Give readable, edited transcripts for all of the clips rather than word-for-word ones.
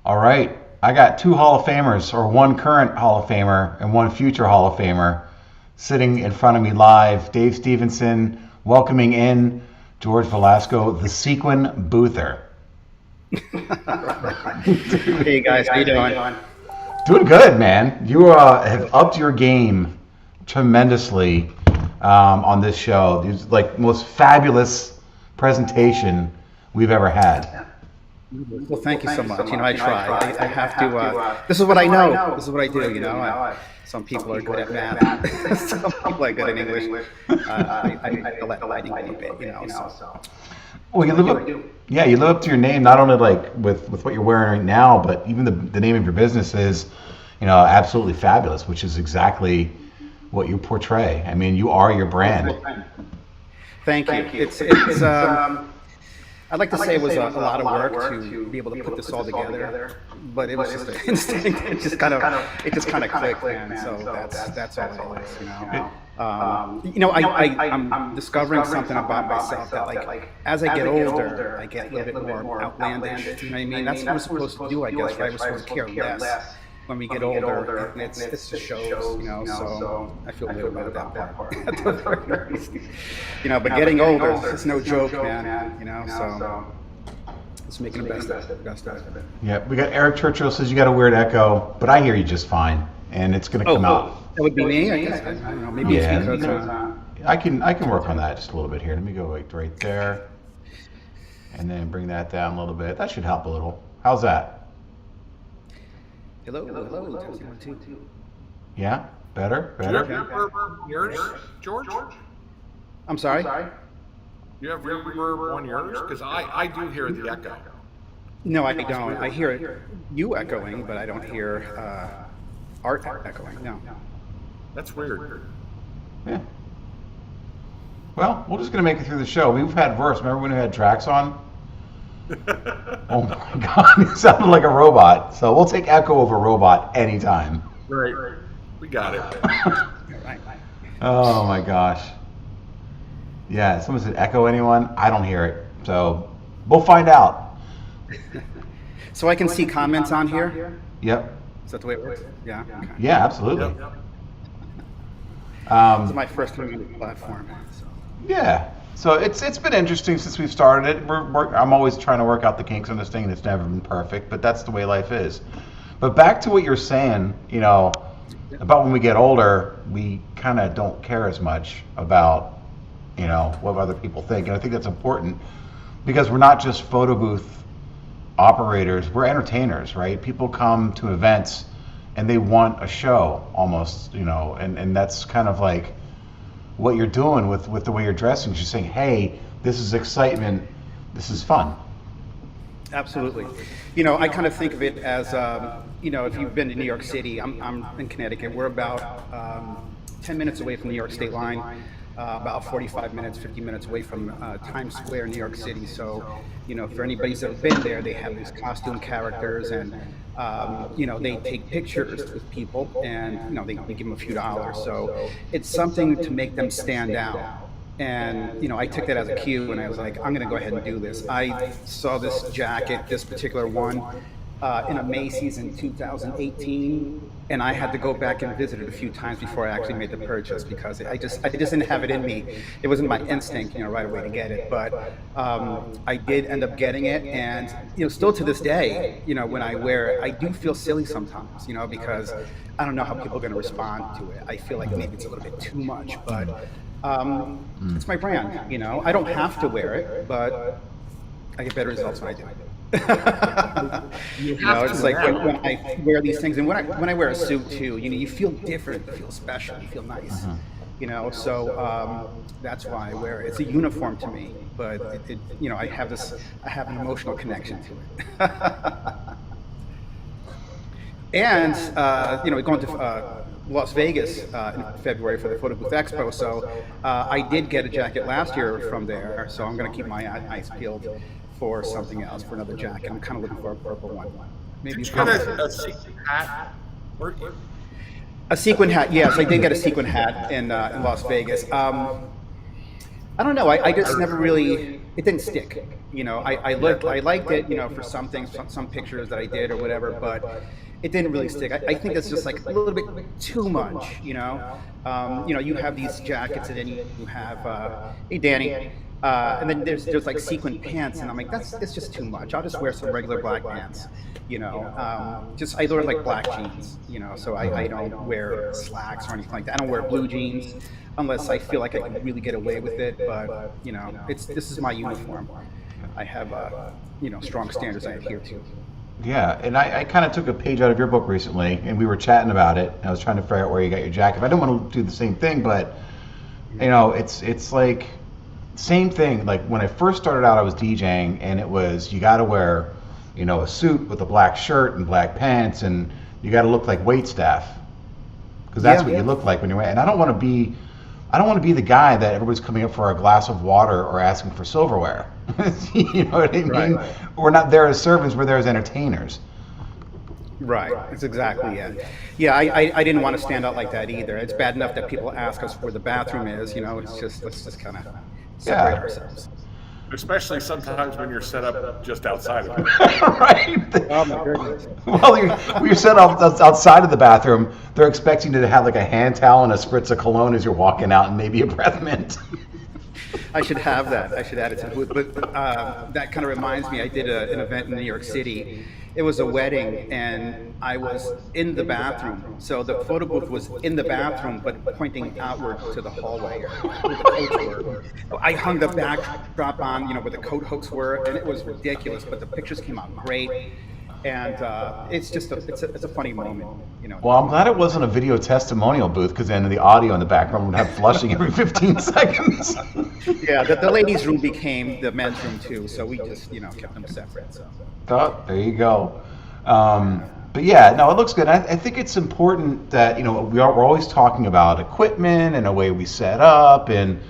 All right. I got two Hall of Famers, or one current Hall of Famer and one future Hall of Famer, sitting in front of me live. Dave Stevenson welcoming in George Velasco, the Sequin Boother. Hey guys, how you doing? Doing good, man. You have upped your game tremendously on this show. It's like the most fabulous presentation we've ever had. Well, thank you so much. I try. I have to. This is what I know. This is what I do. Some people are good at math. Some people are good at English. I feel like lighting a little bit. So. Well, you live up, yeah, you live up to your name, not only like with what you're wearing right now, but even the name of your business is, absolutely fabulous, which is exactly what you portray. I mean, you are your brand. Thank you. It's I'd like to say it was a lot of work to be able to put this all together, but it was just an instinct. It just kind of clicked, man. So that's all it is. I'm discovering something about myself that, like, as I get older, I get a little bit more outlandish. You know what I mean? That's what we're supposed to do, I guess, right? We're supposed to care less when we get older, and it just shows, so I feel good about that part. But getting older, it's no joke, man, so it's making the best of it. Yeah, we got Eric Churchill says you got a weird echo, but I hear you just fine, and it's going to come out. That would be me, I guess. I don't know, maybe it's because... I can work on that just a little bit here. Let me go like right there, and then bring that down a little bit. That should help a little. How's that? Hello. 1, 2. Yeah, better. Do you have reverb on yours, George? I'm sorry? You have reverb on yours? Because I do hear the echo. No, I don't. I hear you echoing, but I don't hear Art echoing. No. That's weird. Yeah. Well, we're just going to make it through the show. We've had verse. Remember when we had tracks on? Oh my God, it sounded like a robot. So we'll take echo over robot anytime. Right. We got it. Oh my gosh. Yeah, someone said echo anyone? I don't hear it. So we'll find out. So I can see comments on here? Yep. Is that the way it works? Yeah. Okay. Yeah, absolutely. It's my first time on the platform. So. Yeah. So it's been interesting since we've started it. I'm always trying to work out the kinks on this thing, and it's never been perfect, but that's the way life is. But back to what you're saying, about when we get older, we kind of don't care as much about, what other people think. And I think that's important because we're not just photo booth operators, we're entertainers, right? People come to events and they want a show almost, and that's kind of like what you're doing with the way you're dressing. You're saying, hey, this is excitement, this is fun. Absolutely. I kind of think of it as, if you've been to New York City, I'm in Connecticut. We're about 10 minutes away from New York State line, about 45 minutes, 50 minutes away from Times Square, New York City. So, for anybody who's ever been there, they have these costume characters and, they take pictures with people and, they give them a few dollars. So it's something to make them stand out. And, I took that as a cue and I was like, I'm going to go ahead and do this. I saw this jacket, this particular one, in a Macy's in 2018. And I had to go back and visit it a few times before I actually made the purchase because I just didn't have it in me. It wasn't my instinct, right away to get it. But I did end up getting it, and still to this day, when I wear it, I do feel silly sometimes, because I don't know how people are going to respond to it. I feel like maybe it's a little bit too much, but it's my brand. I don't have to wear it, but I get better results when I do it. It's like when I wear these things, and when I wear a suit too, you feel different, you feel special, you feel nice, So that's why I wear it. It's a uniform to me, but I have an emotional connection to it. And going to Las Vegas in February for the Photo Booth Expo, so I did get a jacket last year from there, so I'm going to keep my eyes peeled for something else, for another jacket. I'm kind of looking for a purple one. Maybe did you get a sequin hat? A sequin hat, yes. I did get a sequin hat in Las Vegas. I don't know. I just never really. It didn't stick. I liked it. For some things, some pictures that I did or whatever, but it didn't really stick. I think it's just like a little bit too much. You have these jackets, and then you have, hey Danny, and then there's like sequin pants, and I'm like, it's just too much. I'll just wear some regular black pants. Just I wear like black jeans. So I don't wear slacks or anything like that. I don't wear blue jeans unless I feel like I can really get away with it. But this is my uniform. I have strong standards I adhere to. Yeah, and I kind of took a page out of your book recently, and we were chatting about it. And I was trying to figure out where you got your jacket. I don't want to do the same thing, but it's like same thing. Like when I first started out, I was DJing, and it was you got to wear, a suit with a black shirt and black pants, and you got to look like wait staff because that's what you look like when you're. And I don't want to be the guy that everybody's coming up for a glass of water or asking for silverware. You know what I mean? Right. We're not there as servants, we're there as entertainers. Right. That's exactly it. Yeah, I didn't want to stand out like that either. It's bad enough that people ask us where the bathroom is. Let's just kind of separate ourselves. Especially sometimes when you're set up just outside of it. Right. Oh my goodness. Well, you're set up outside of the bathroom. They're expecting you to have like a hand towel and a spritz of cologne as you're walking out, and maybe a breath mint. I should have that. I should add it to the booth. But that kind of reminds me, I did an event in New York City. It was a wedding, and I was in the bathroom. So the photo booth was in the bathroom, but pointing outward to the hallway where the coats were. I hung the backdrop on, where the coat hooks were, and it was ridiculous. But the pictures came out great. And it's just it's a funny moment. Well, I'm glad it wasn't a video testimonial booth, because then the audio in the background would have flushing every 15 seconds. Yeah, the ladies' room became the men's room too, so we just kept them separate. So. Oh, there you go. But yeah, no, it looks good. I think it's important that we're always talking about equipment and the way we set up, and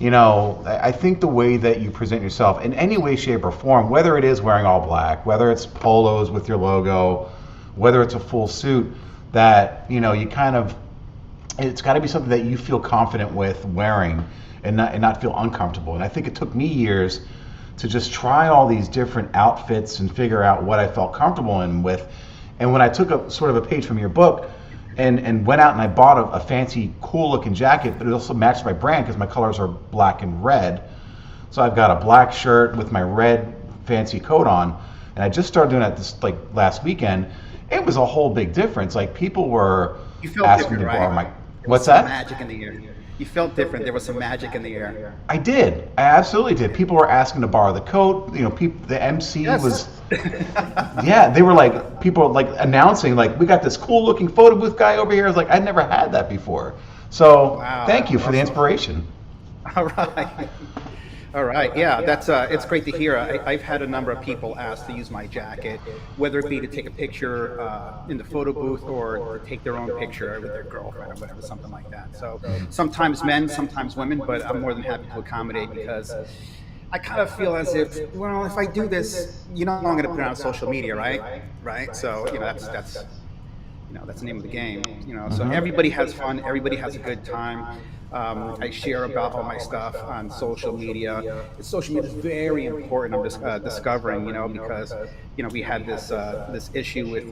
I think the way that you present yourself in any way, shape, or form, whether it is wearing all black, whether it's polos with your logo, whether it's a full suit, that you kind of, it's got to be something that you feel confident with wearing, and not feel uncomfortable. And I think it took me years to just try all these different outfits and figure out what I felt comfortable in with. And when I took a sort of a page from your book and went out and I bought a fancy, cool looking jacket, but it also matched my brand because my colors are black and red. So I've got a black shirt with my red fancy coat on, and I just started doing that this like last weekend. It was a whole big difference. Like people were asking me to borrow my. What's that? Magic in the air. You felt different. There was some magic in the air. I did. I absolutely did. People were asking to borrow the coat. The MC was. Yeah, they were like, people were like announcing, like, we got this cool looking photo booth guy over here. I was like, I'd never had that before. So thank you for the inspiration. All right. All right. Yeah, that's it's great to hear. I've had a number of people ask to use my jacket, whether it be to take a picture in the photo booth or to take their own picture with their girlfriend or whatever, something like that. So sometimes men, sometimes women, but I'm more than happy to accommodate because I kind of feel as if I do this, I'm going to put it on social media, right? Right. So that's the name of the game. So everybody has fun, everybody has a good time. I share about all my stuff on social media. Social media is very important. I'm just discovering, because we had this issue with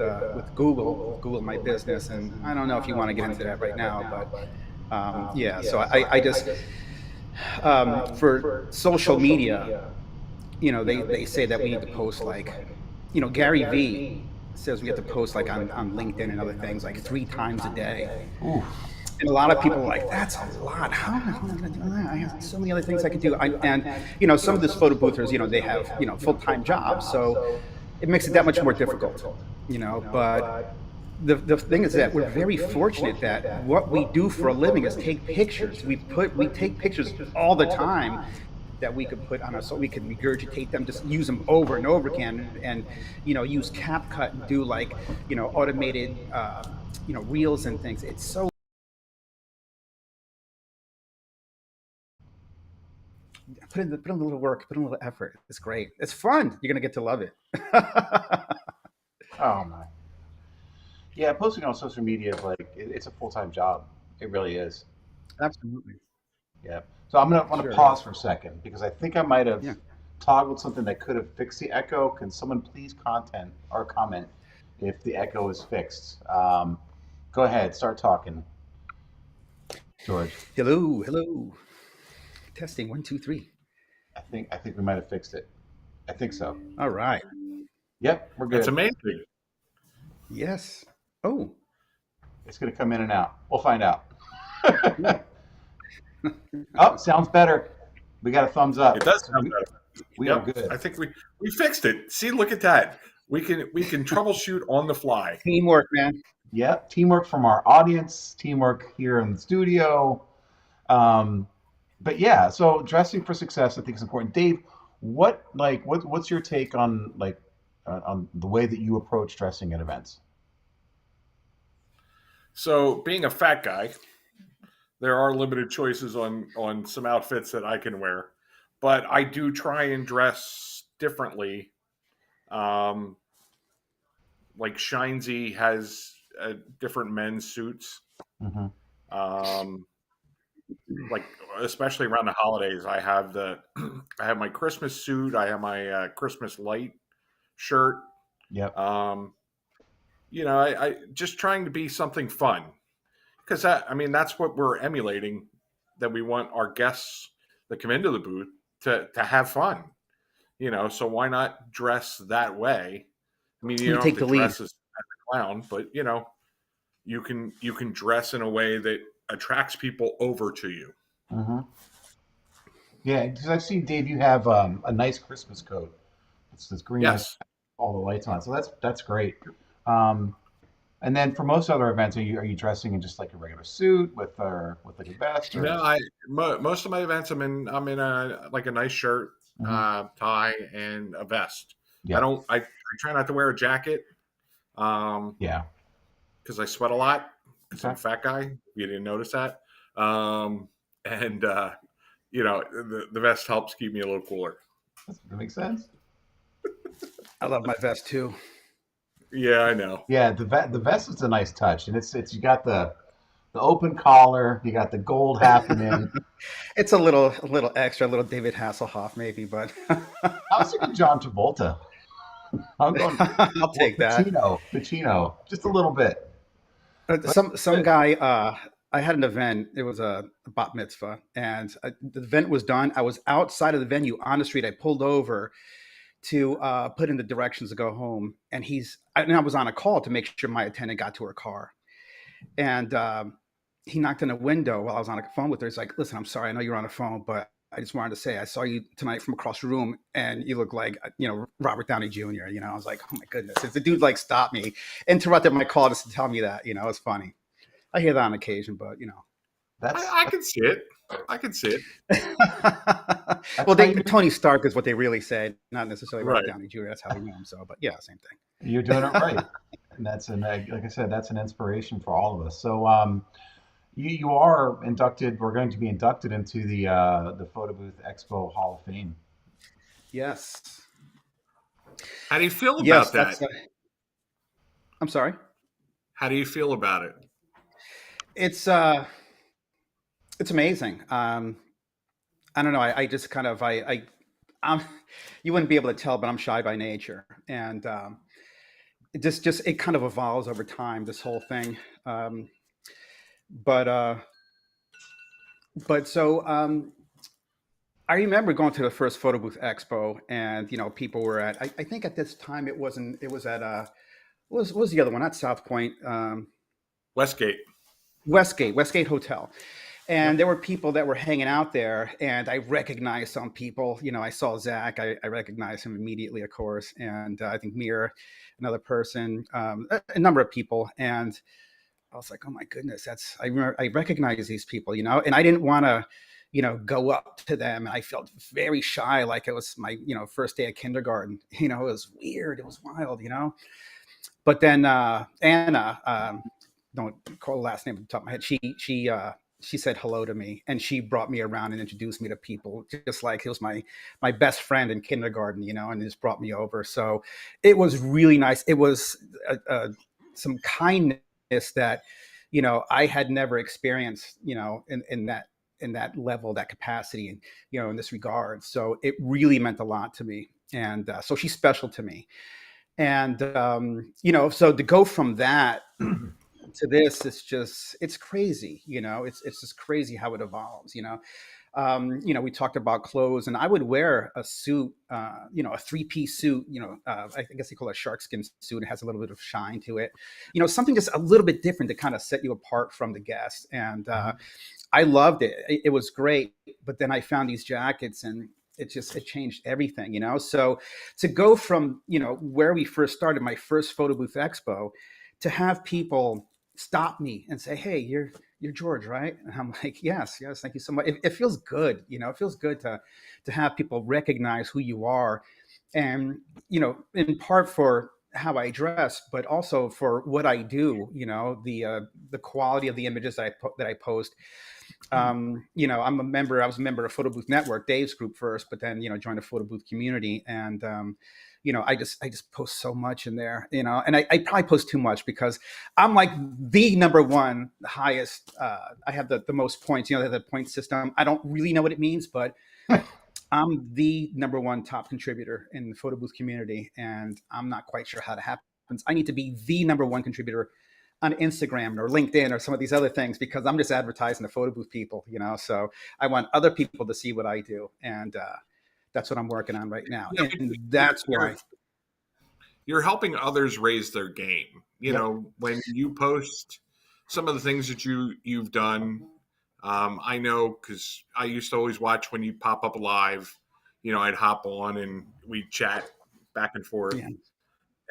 Google My Business, and I don't know if you want to get into that right now, but yeah. So I just for social media, they say that we need to post like, Gary V says we have to post like on LinkedIn and other things like 3 times a day. Ooh. And a lot of people are like, that's a lot. How am I going to do that? I have so many other things I could do. And some of these photo boothers, they have, full-time jobs. So it makes it that much more difficult, But the thing is that we're very fortunate that what we do for a living is take pictures. We take pictures all the time that we could put on so we could regurgitate them, just use them over and over again, and use CapCut and do like automated reels and things. It's so put in a little work, put in a little effort. It's great. It's fun. You're gonna get to love it. Oh my. Yeah, posting on social media is like it's a full-time job. It really is. Absolutely. Yeah. So I'm gonna want to Sure. pause for a second because I think I might have Yeah. toggled something that could have fixed the echo. Can someone please content or comment if the echo is fixed? Go ahead, start talking, George. Hello, hello. Testing 1, 2, 3. I think we might have fixed it. I think so. All right. Yep, we're That's good. amazing. Yes. Oh, It's gonna come in and out. We'll find out. cool. Oh, sounds better. We got a thumbs It up. does So sound we, better. we are Yep, good. I think we fixed it. See, look at that. We can troubleshoot on the fly. Teamwork, man. Yep, teamwork from our audience, teamwork here in the studio. Um, but yeah, so dressing for success, I think is important. Dave, what's your take on on the way that you approach dressing at events? So, being a fat guy, there are limited choices on some outfits that I can wear, but I do try and dress differently. Um, like Shinesy has different men's suits. Hmm. Um, like especially around the holidays, I have the I have my Christmas suit. I have my Christmas light shirt. Yep. Um, I just trying to be something fun because I mean that's what we're emulating. That we want our guests that come into the booth to have fun. So why not dress that way? I mean, you You don't have take to the lead. dress as a clown, but you can dress in a way that attracts people over to you. Hmm. Yeah, because I've seen Dave, you have a nice Christmas coat. It's this green with Yes. all the lights on, so that's great. Um, and then for most other events, are you dressing in just like a regular suit with like a vest No, or? most of my events I'm in a like a nice shirt, Mhm. tie, and a vest. I Yep. don't I try not to wear a jacket Yeah. because I sweat a lot because I'm Okay. a fat guy. If you didn't notice that, and the vest helps keep me a little cooler. That makes sense. I love my vest too. Yeah, I know. Yeah, the vest is a nice touch, and it's you got the open collar, you got the gold happening. It's a little extra, a little David Hasselhoff maybe, but I was thinking John Travolta. I'm going I'll well, take that. Pacino, just a little bit. But Some good. guy. I had an event. It was a bat mitzvah, and the event was done. I was outside of the venue on the street. I pulled over to put in the directions to go home, and I was on a call to make sure my attendant got to her car, and he knocked on a window while I was on the phone with her. He's like, "Listen, I'm sorry. I know you're on the phone, but I just wanted to say I saw you tonight from across the room, and you look like Robert Downey Jr." I was like, "Oh my goodness!" If the dude like stopped me, interrupted my call just to tell me that. It's funny. I hear that on occasion, but That's I can see it. I can see it. that's well, how you Tony Stark is what they really said, not necessarily Robert Right. Downey Jr. That's how we know him. So, but yeah, same thing. you're doing it right, and that's like I said, that's an inspiration for all of us. So you are inducted. We're going to be inducted into the Photo Booth Expo Hall of Fame. Yes, How do you feel yes, about that's. that? I'm sorry. How do you feel about it? It's it's amazing. I don't know. I just kind of I'm. You wouldn't be able to tell, but I'm shy by nature, and it kind of evolves over time. This whole thing, um, but but so I remember going to the first photo booth expo, and people were at. I think at this time it wasn't. It was at what was the other one? Not South Point. Westgate. Westgate Hotel. And Yep. there were people that were hanging out there, and I recognized some people. I saw Zach. I recognized him immediately, of course, and I think Mir, another person, a number of people, and I was like, "Oh my goodness, I recognize these people," and I didn't want to, go up to them, and I felt very shy, like it was my, first day of kindergarten. It was weird, it was wild. But then Anna, don't call the last name at the top of my head. She said hello to me, and she brought me around and introduced me to people, just like he was my best friend in kindergarten, and just brought me over. So it was really nice. It was some kindness that I had never experienced, in that. in that level, that capacity, and in this regard. So it really meant a lot to me, and so she's special to me. And so to go from that to this, it's crazy. It's just crazy how it evolves. We talked about clothes, and I would wear a suit, a three-piece suit. I guess they call it a sharkskin suit. It has a little bit of shine to it. Something just a little bit different to kind of set you apart from the guest. And I loved it. It was great. But then I found these jackets, and it changed everything. So to go from where we first started, my first photo booth expo, to have people stop me and say, "Hey, you're George, right?" And I'm like, yes, thank you so much. It feels good. It feels good to have people recognize who you are, and in part for how I dress, but also for what I do. The quality of the images that I post. I'm a member. I was a member of Photo Booth Network, Dave's group first, but then joined a photo booth community, and I just post so much in there, and I probably post too much because I'm like the number one highest. I have the most points. They have the point system. I don't really know what it means, but I'm the number one top contributor in the photo booth community, and I'm not quite sure how that happens. I need to be the number one contributor on Instagram or LinkedIn or some of these other things because I'm just advertising to photo booth people, So I want other people to see what I do, and that's what I'm working on right now, and that's why you're helping others raise their game. When you post some of the things that you've done, I know because I used to always watch when you pop up live. I'd hop on and we'd chat back and forth,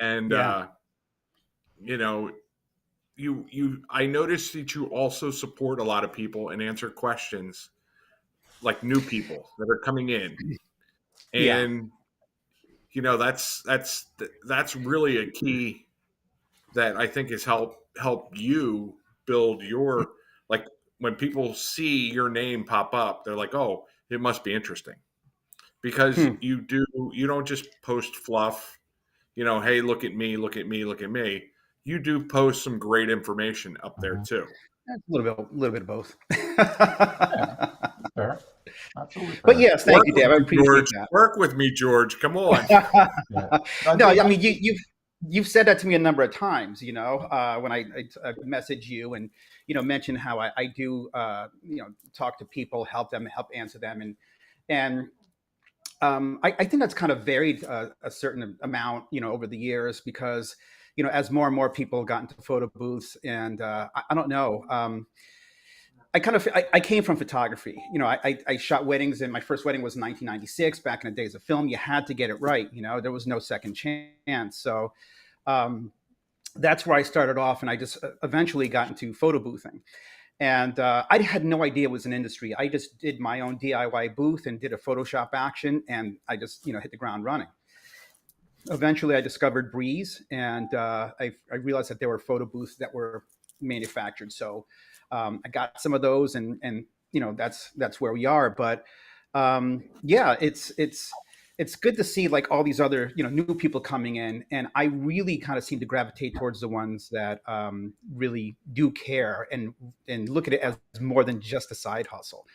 and I noticed that you also support a lot of people and answer questions like new people that are coming in, and that's really a key that I think has help you build your, like, when people see your name pop up, they're like, oh, it must be interesting because you don't just post fluff, hey, look at me, look at me, look at me. You do post some great information up there too. A little bit of both. Fair. Absolutely fair. But yes, thank you, Dave. I appreciate that. Work with me, George. Come on. No, I mean you've said that to me a number of times. When I message you and mention how I do talk to people, help answer them, and I think that's kind of varied a certain amount over the years because as more and more people got into photo booths, and I don't know. I came from photography. I shot weddings, and my first wedding was in 1996. Back in the days of film, you had to get it right. There was no second chance. So that's where I started off, and I just eventually got into photo boothing. And I had no idea it was an industry. I just did my own DIY booth and did a Photoshop action, and I just hit the ground running. Eventually, I discovered Breeze, and I realized that there were photo booths that were manufactured. So I got some of those, and that's where we are. But it's good to see like all these other new people coming in, and I really kind of seem to gravitate towards the ones that really do care and look at it as more than just a side hustle.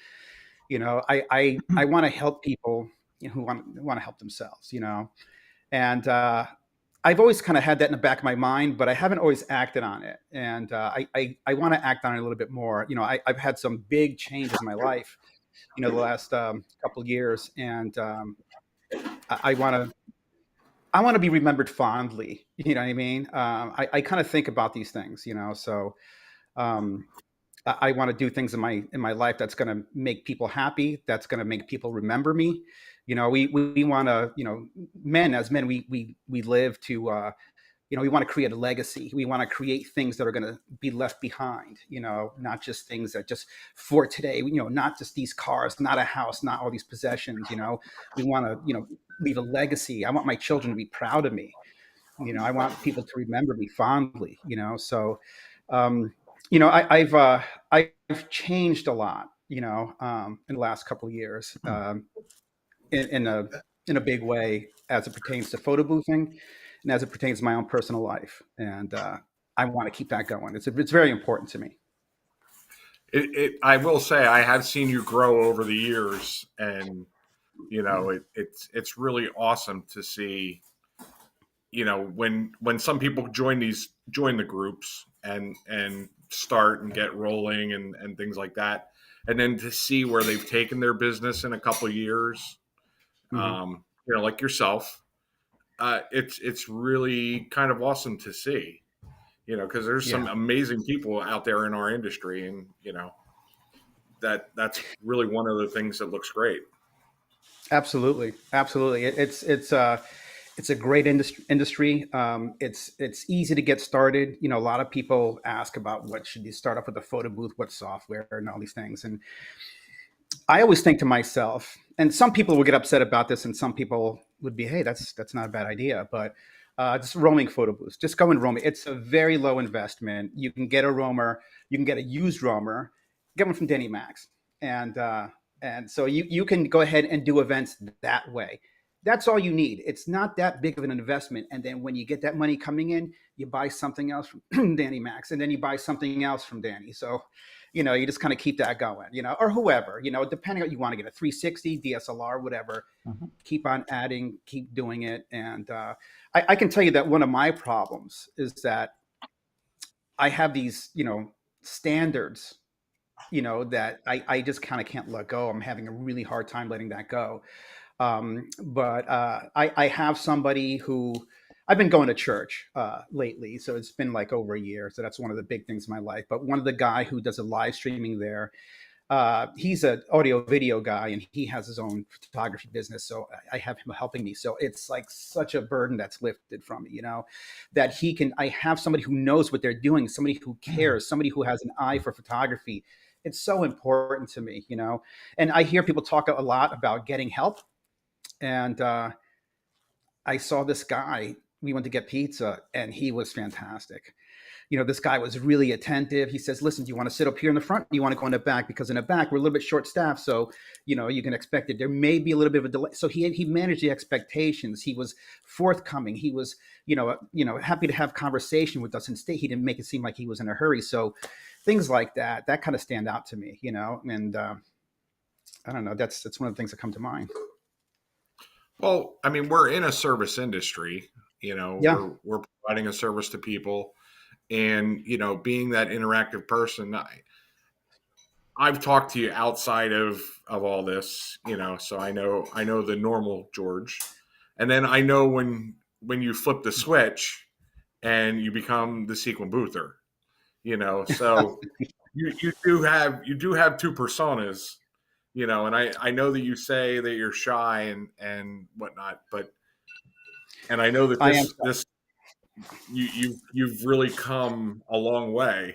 I want to help people who want to help themselves. And I've always kind of had that in the back of my mind, but I haven't always acted on it. And I want to act on it a little bit more. I've had some big changes in my life, the last couple of years, and I want to be remembered fondly. You know what I mean? I kind of think about these things, So I want to do things in my life that's going to make people happy. That's going to make people remember me. We want to, as men, we live to, we want to create a legacy. We want to create things that are going to be left behind, not just things that just for today, not just these cars, not a house, not all these possessions, we want to, leave a legacy. I want my children to be proud of me. I want people to remember me fondly, So, I've changed a lot, in the last couple of years, in a big way as it pertains to photo boothing and as it pertains to my own personal life. And I want to keep that going. It's very important to me. I will say I have seen you grow over the years, and it's really awesome to see. When some people join the groups and start and get rolling and things like that, and then to see where they've taken their business in a couple of years, Hmm. like yourself, it's really kind of awesome to see. Because there's Yeah. some amazing people out there in our industry, and that's really one of the things that looks great. Absolutely, absolutely. It's a great industry. It's easy to get started. A lot of people ask about what should you start off with a photo booth, what software, and all these things. And I always think to myself, and some people will get upset about this, and some people would be, hey, that's not a bad idea. But just roaming photo booths, just go and roam it. It's a very low investment. You can get a roamer, you can get a used roamer, get one from Denny Max, and so you can go ahead and do events that way. That's all you need. It's not that big of an investment. And then when you get that money coming in, you buy something else from Danny Max, and then you buy something else from Danny. So you just kind of keep that going, or whoever, depending on you want to get a 360 DSLR, whatever, Mhm. keep on adding, keep doing it. And I can tell you that one of my problems is that I have these, standards, that I just kind of can't let go. I'm having a really hard time letting that go. But I have somebody who I've been going to church lately, so it's been like over a year. So that's one of the big things in my life. But one of the guy who does a live streaming there, he's an audio video guy, and he has his own photography business. So I have him helping me. So it's like such a burden that's lifted from me, that he can. I have somebody who knows what they're doing, somebody who cares, somebody who has an eye for photography. It's so important to me, And I hear people talk a lot about getting help, and I saw this guy. We went to get pizza, and he was fantastic. This guy was really attentive. He says, "Listen, do you want to sit up here in the front? Do you want to go in the back? Because in the back we're a little bit short staffed, so you can expect it. There may be a little bit of a delay." So he managed the expectations. He was forthcoming. He was happy to have conversation with us, and stay. He didn't make it seem like he was in a hurry. So things like that kind of stand out to me, and I don't know. That's one of the things that come to mind. Well, I mean, we're in a service industry. Yeah. We're providing a service to people, and being that interactive person. I've talked to you outside of all this, so I know the normal George, and then I know when you flip the switch and you become the Sequin Boother. So you do have two personas, and I know that you say that you're shy and whatnot, but and I know that I am. this you've really come a long way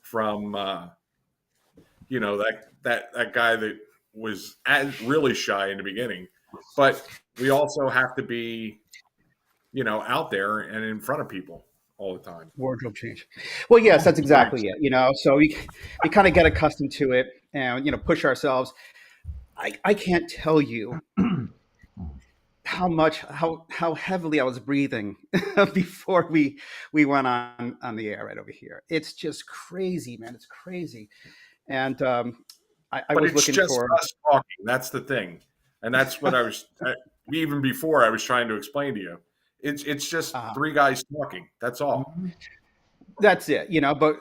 from that guy that was really shy in the beginning, but we also have to be out there and in front of people all the time. Wardrobe change. Well, yes, that's Right. exactly it. So we kind of get accustomed to it, and push ourselves. I can't tell you how heavily I was breathing before we went on the air right over here. It's just crazy, man. It's crazy. And I But was it's looking just for. us talking. That's the thing, and that's what I was even before I was trying to explain to you. It's just uh, three guys talking. That's all. Mhm. that's it, But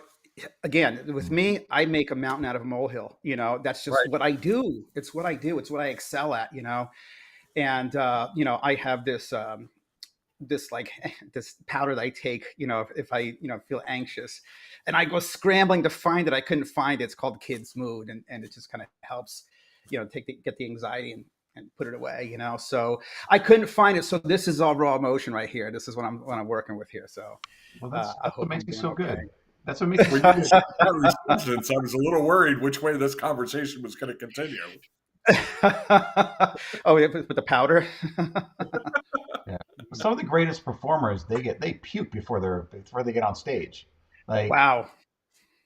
again, with me, I make a mountain out of a molehill. That's just Right. what I do. It's what I do. It's what I excel at. And I have this like this powder that I take, if I feel anxious, and I go scrambling to find it. I couldn't find it. It's called Kids Mood, and it just kind of helps, get the anxiety and put it away. So I couldn't find it. So this is all raw emotion right here. This is what I'm working with here. So Well, I that's what hope makes I'm you doing so okay. good. That's what makes you When so you good. said that resistance, I was a little worried which way this conversation was going to continue. Oh, yeah, with the powder. Yeah. Some of the greatest performers, they puke before they get on stage. Like, Wow.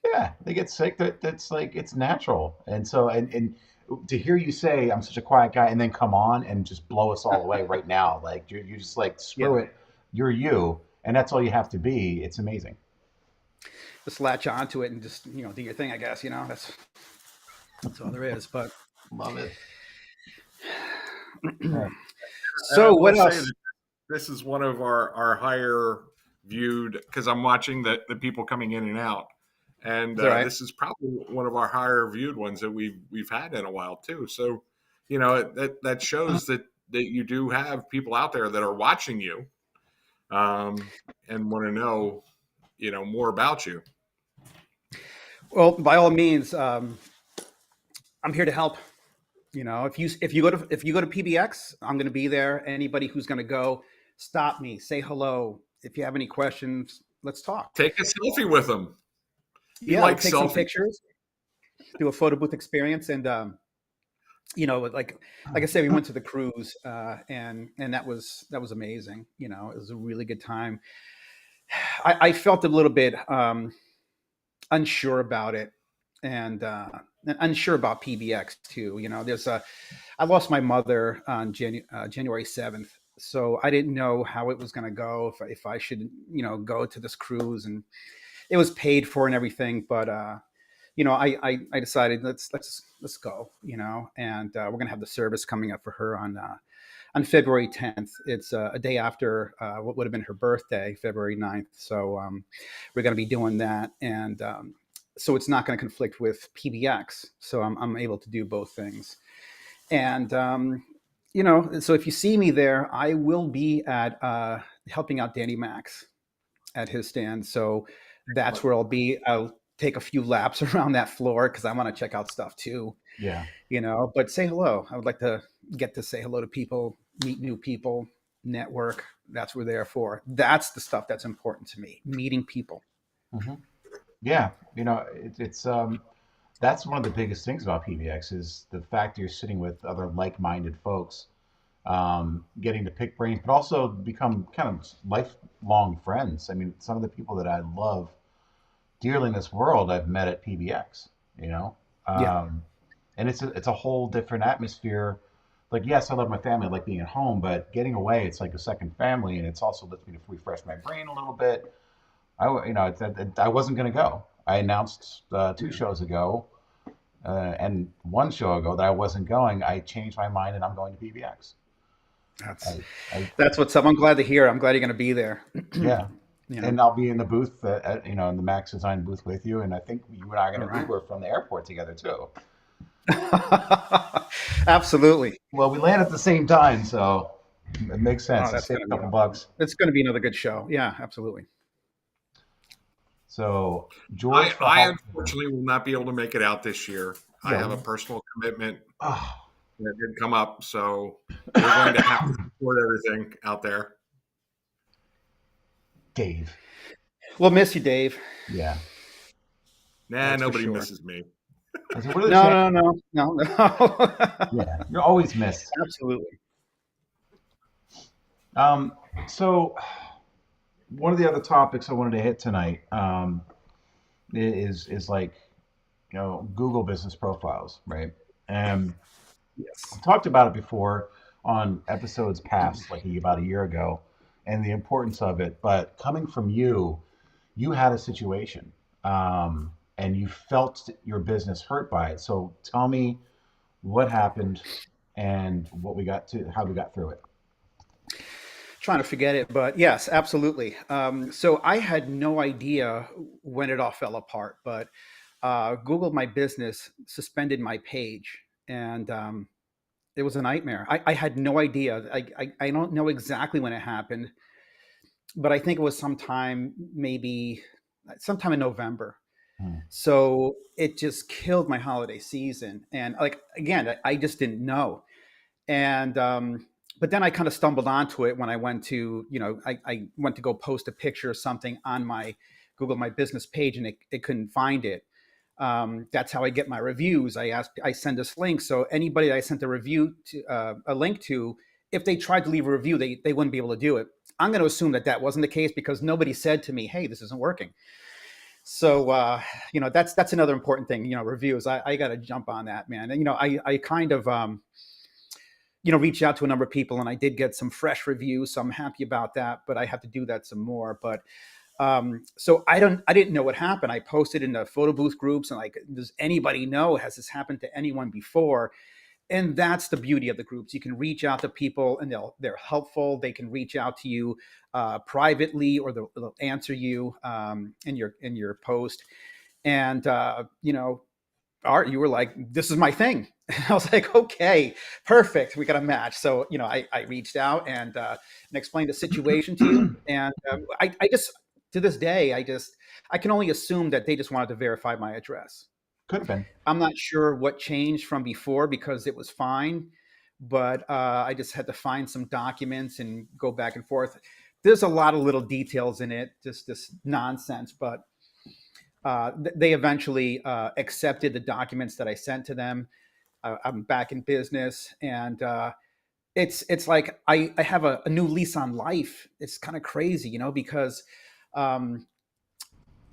yeah, they get sick. That's like it's natural. And so and to hear you say I'm such a quiet guy and then come on and just blow us all away right now, like you just like screw Yeah. it, you're you, and that's all you have to be. It's amazing. just latch onto it and just, do your thing, I guess, that's all there is. But Love it. And I so will what say else? that this is one of our higher viewed, because I'm watching the people coming in and out, and Is that right? this is probably one of our higher viewed ones that we've had in a while too. So, that shows that you do have people out there that are watching you, and want to know more about you. Well, by all means, I'm here to help. If you go to PBX, I'm going to be there. Anybody who's going to go, stop me, say hello. If you have any questions, let's talk. Take a selfie with them. He Yeah, we'll likes take some selfies. pictures, do a photo booth experience, and like I said, we went to the cruise, and that was amazing. It was a really good time. I felt a little bit unsure about it, and unsure about PBX too. I lost my mother on January 7th, so I didn't know how it was going to go, if I should go to this cruise, and it was paid for and everything, but I decided let's go, and we're gonna have the service coming up for her on February 10th. It's a day after what would have been her birthday, February 9th. So we're gonna be doing that, and so it's not going to conflict with PBX. So I'm able to do both things, and so if you see me there, I will be at helping out Danny Max at his stand. So that's where I'll be. I'll take a few laps around that floor because I want to check out stuff too, Yeah. but say hello. I would like to get to say hello to people, meet new people, network. That's what we're there for. That's the stuff that's important to me, meeting people. Hmm. Yeah. It's that's one of the biggest things about PBX is the fact you're sitting with other like-minded folks, getting to pick brains, but also become kind of lifelong friends. I mean, some of the people that I love dearly in this world I've met at PBX. You know, Yeah. um, and it's a whole different atmosphere. Like, yes, I love my family, I like being at home, but getting away, it's like a second family, and it's also lets me to refresh my brain a little bit. I wasn't going to go. I announced 2 shows ago and 1 show ago that I wasn't going. I changed my mind and I'm going to PBX. That's I, I that's what's up. I'm glad to hear. I'm glad you're going to be there. yeah, you know. and I'll be in the booth, in the Max Design booth with you, and I think you and I are All going to right. Uber from the airport together too. Absolutely. Well, we land at the same time, so it makes sense Oh, to that's save going to a be couple bucks. it's going to be another good show. Yeah, absolutely. So I, George I Velasco. unfortunately will not be able to make it out this year. I Yeah. have a personal commitment Oh, that did come up, so we're going to have to support everything out there. Dave. We'll miss you, Dave. Yeah. Nah, That's for nobody sure. misses me. I said, what are the No, chances? no, no, no, no. Yeah, you're always missed. Absolutely. Um, so one of the other topics I wanted to hit tonight is like Google business profiles, right? And Yes. I've talked about it before on episodes past, like about a year ago, and the importance of it. But coming from you, you had a situation, and you felt your business hurt by it. So tell me what happened and how we got through it. Trying to forget it, but yes, absolutely. So I had no idea when it all fell apart, but Google My Business suspended my page, and it was a nightmare. I had no idea. I don't know exactly when it happened, but I think it was sometime in November. Hmm. So it just killed my holiday season, and like again, I just didn't know. And but then I kind of stumbled onto it when I went to I went to go post a picture or something on my Google My Business page, and it couldn't find it. That's how I get my reviews. I send this link, so anybody that I sent a link to, if they tried to leave a review, they wouldn't be able to do it. I'm going to assume that wasn't the case because nobody said to me, "Hey, this isn't working." So that's another important thing. Reviews. I got to jump on that, man. And I kind of reached out to a number of people, and I did get some fresh reviews, so I'm happy about that. But I have to do that some more. But So I didn't know what happened. I posted in the photo booth groups and like, does anybody know? Has this happened to anyone before? And that's the beauty of the groups. You can reach out to people, and they're helpful. They can reach out to you privately, or they'll answer you in your post. And Art, you were like, "This is my thing." And I was like, "Okay, perfect. We got a match." So I reached out and explained the situation to you, and I just to this day I can only assume that they just wanted to verify my address. Could have been. I'm not sure what changed from before because it was fine, but I just had to find some documents and go back and forth. There's a lot of little details in it, just this nonsense, but they eventually accepted the documents that I sent to them. I'm back in business, and it's like I have a new lease on life. It's kind of crazy, because um,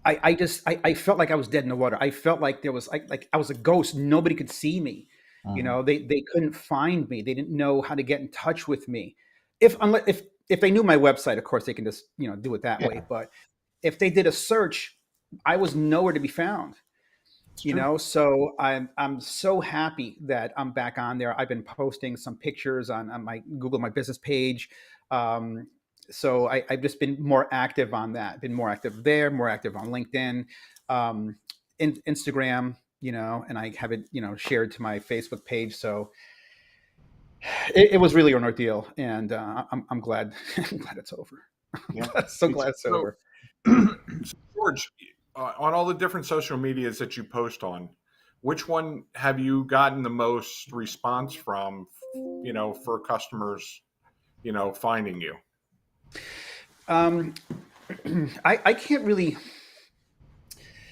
I felt like I was dead in the water. I felt like there was like I was a ghost. Nobody could see me. Mhm. They couldn't find me. They didn't know how to get in touch with me. If they knew my website, of course they can just do it that way. Yeah, But if they did a search, I was nowhere to be found. it's true. So I'm so happy that I'm back on there. I've been posting some pictures on my Google My Business page. Um, so I've just been more active on that. Been more active there, more active on LinkedIn, um, Instagram. And I have it shared to my Facebook page. So it was really an ordeal, and I'm glad I'm glad it's over. Yeah, So me too. glad it's So, over. so George, on all the different social medias that you post on, which one have you gotten the most response from? For customers, finding you. Um, I can't really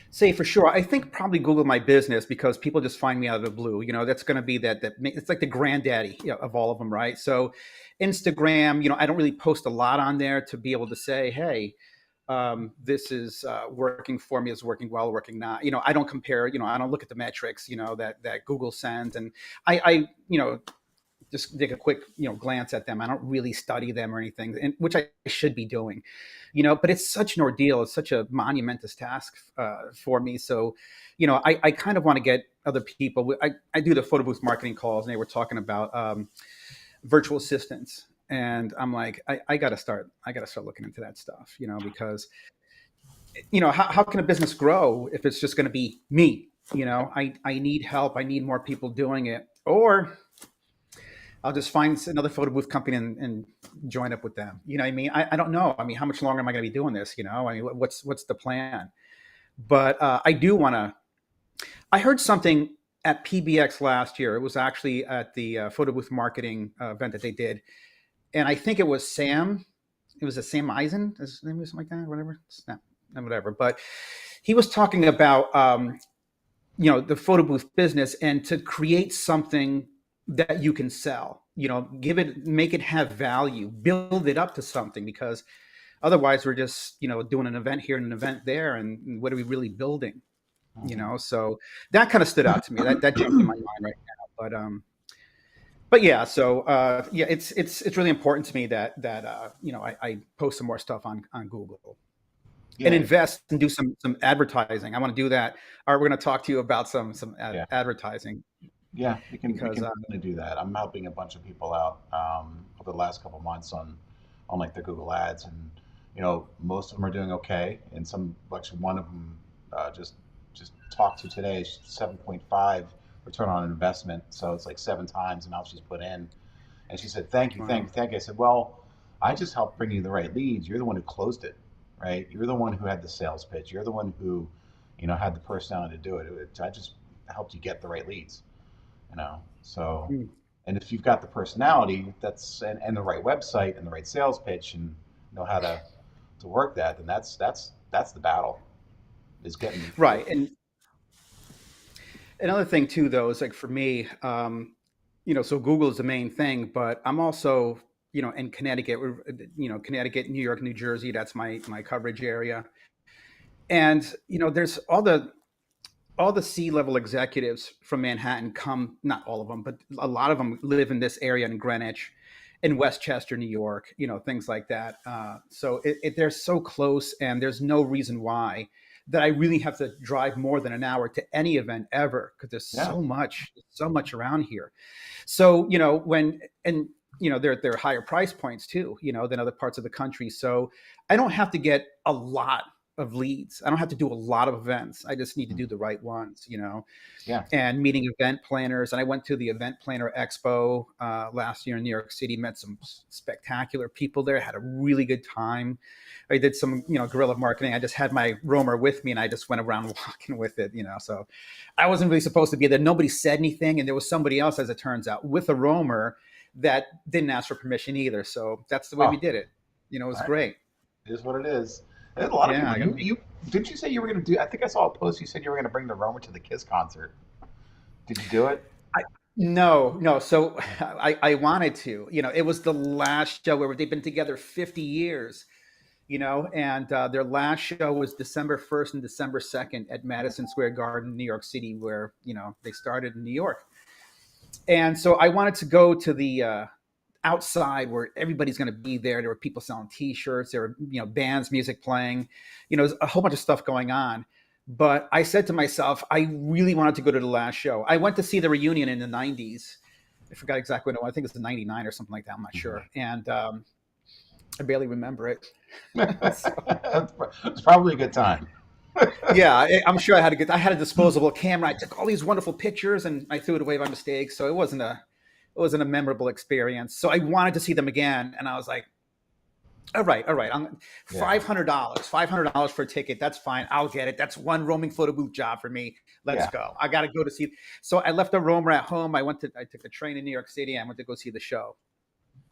say for sure. I think probably Google My Business because people just find me out of the blue. That's going to be that it's like the granddaddy of all of them, right? So Instagram, I don't really post a lot on there to be able to say, hey, this is working for me, is working well, working not. I don't compare. I don't look at the metrics, that Google sends, and I just take a quick glance at them. I don't really study them or anything, which I should be doing, but it's such an ordeal. It's such a monumentous task for me. So I kind of want to get other people. I do the photo booth marketing calls, and they were talking about virtual assistants, and I'm like, I gotta start looking into that stuff, because how can a business grow if it's just going to be me? I need help. I need more people doing it, or I'll just find another photo booth company and join up with them. You know what I mean? I don't know. I mean, how much longer am I going to be doing this? I mean, what's the plan? But I do want to. I heard something at PBX last year. It was actually at the photo booth marketing event that they did, and I think it was Sam. It was a Sam Eisen. His name was something like that, whatever. Snap, whatever. But he was talking about the photo booth business and to create something that you can sell, make it have value, build it up to something, because otherwise we're just doing an event here and an event there, and what are we really building? Mhm. So that kind of stood out to me. That jumped in my mind right now. But yeah, so yeah, it's really important to me that I post some more stuff on Google and Yeah, invest and do some advertising. I want to do that. All right, we're going to talk to you about some yeah, advertising, yeah. We because can definitely do that. I'm helping a bunch of people out over the last couple months on like the Google ads, and most of them are doing okay, and some actually one of them just talked to today. She's 7.5 return on investment, so it's like 7 times the amount she's put in. And she said, "Thank you, thank wow. you, thank you." I said, "Well, I just helped bring you the right leads. You're the one who closed it, right? You're the one who had the sales pitch. You're the one who, had the personality to do it. I just helped you get the right leads, So, Hmm. and if you've got the personality, and the right website and the right sales pitch, and know how to work that, then that's the battle is getting Right. And another thing too, though, is like for me, so Google is the main thing, but I'm also, in Connecticut, Connecticut, New York, New Jersey. That's my coverage area. And, there's all the C-level executives from Manhattan come, not all of them, but a lot of them live in this area in Greenwich. in Westchester, New York, things like that. So they're so close, and there's no reason why that I really have to drive more than an hour to any event ever, because there's Yeah. so much around here. So, they're higher price points too, than other parts of the country. So I don't have to get a lot of leads. I don't have to do a lot of events. I just need to do the right ones, Yeah. and meeting event planners. And I went to the Event Planner Expo last year in New York City, met some spectacular people there, had a really good time. I did some, guerrilla marketing. I just had my roamer with me, and I just went around walking with it, So I wasn't really supposed to be there. Nobody said anything. And there was somebody else, as it turns out, with a roamer that didn't ask for permission either. So that's the way we did it. It was great. It is what it is. There's a lot of Yeah. people. You didn't you say you were going to do? I think I saw a post. You said you were going to bring the Romer to the Kiss concert. Did you do it? No. So I wanted to. It was the last show where they've been together 50 years. And their last show was December 1st and December 2nd at Madison Square Garden, New York City, where they started in New York. And so I wanted to go to the outside where everybody's going to be there. There were people selling T-shirts. There were bands, music playing. There's a whole bunch of stuff going on. But I said to myself, I really wanted to go to the last show. I went to see the reunion in the 90s. I forgot exactly when it was. I think it was 99 or something like that. I'm not sure. And I barely remember it. It's probably a good time. Yeah, I'm sure I had a disposable camera. I took all these wonderful pictures, and I threw it away by mistake. So it wasn't a memorable experience. So I wanted to see them again, and I was like, all right. I'm $500 for a ticket. That's fine. I'll get it. That's one roaming photo booth job for me. Let's go. I got to go to see. So I left the roamer at home. I took the train in New York City. I went to go see the show.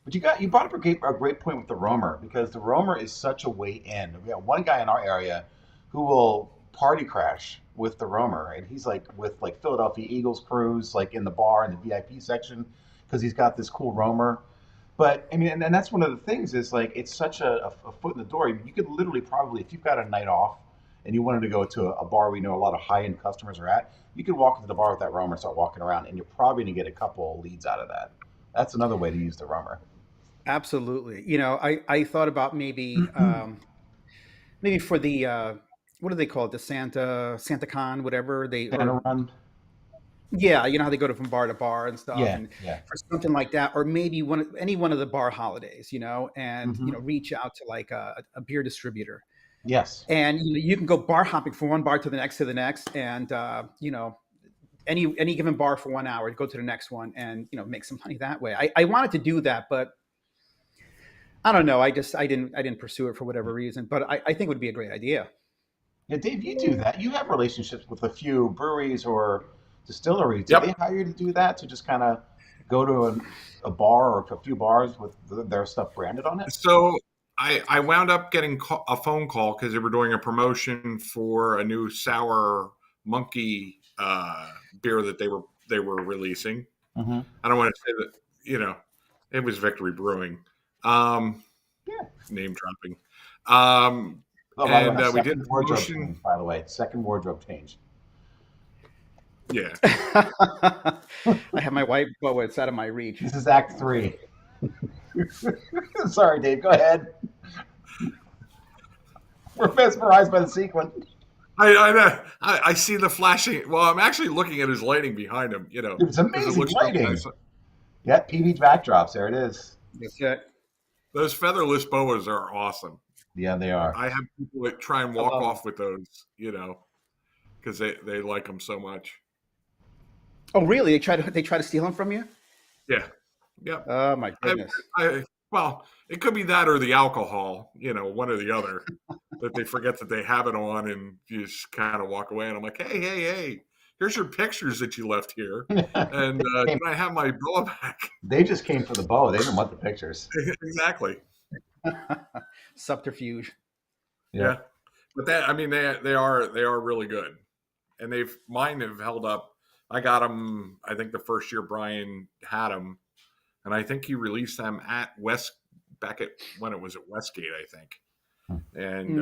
But you brought up a great point with the Romer, because the Romer is such a way in. We got one guy in our area who will party crash with the Romer, and he's like with like Philadelphia Eagles crews, like in the bar in the VIP section, because he's got this cool Romer. But I mean, and that's one of the things is like it's such a foot in the door. You could literally probably, if you've got a night off and you wanted to go to a bar where you know a lot of high end customers are at, you could walk into the bar with that Romer and start walking around, and you're probably gonna get a couple of leads out of that. That's another way to use the Romer. Absolutely. I thought about maybe for the what do they call it? The Santa Con, whatever Santa Run. Yeah, how they go from bar to bar and stuff, Yeah, and yeah. for something like that, or maybe any one of the bar holidays, and Hmm. reach out to like a beer distributor, Yes. and you can go bar hopping from one bar to the next, and any given bar for 1 hour, go to the next one, and make some money that way. I wanted to do that, but I don't know. I didn't pursue it for whatever reason, but I think it would be a great idea. Yeah, Dave, you do that. You have relationships with a few breweries or distilleries. Do they Yep. hire you to do that, to just kind of go to a bar or a few bars with their stuff branded on it? So I wound up getting a phone call because they were doing a promotion for a new sour monkey beer that they were releasing. Hmm. I don't want to say that it was Victory Brewing. Um, Yeah. Name dropping. Oh, by the way, We did second a wardrobe promotion. change, by the way. Second wardrobe change. Yeah. I have my white bow. It's out of my reach. This is Act 3. Sorry, Dave. Go ahead. We're mesmerized by the sequin. I know. I see the flashing. Well, I'm actually looking at his lighting behind him. It's 'cause amazing looks so lighting. nice. Yeah, PV backdrops. There it is. That's it. Those featherless boas are awesome. Yeah, they are. I have people that try and I walk love off with those, because they like them so much. Oh, really? They try to steal them from you? Yeah. Yep. Oh my goodness. Well, it could be that or the alcohol, one or the other, that they forget that they have it on and you just kind of walk away. And I'm like, hey, here's your pictures that you left here. And can I have my boa back? They just came for the bow. They didn't want the pictures. Exactly. Subterfuge. Yeah. But they are really good. And mine have held up. I got them, I think the first year Brian had them. And I think he released them back at when it was at Westgate, I think. And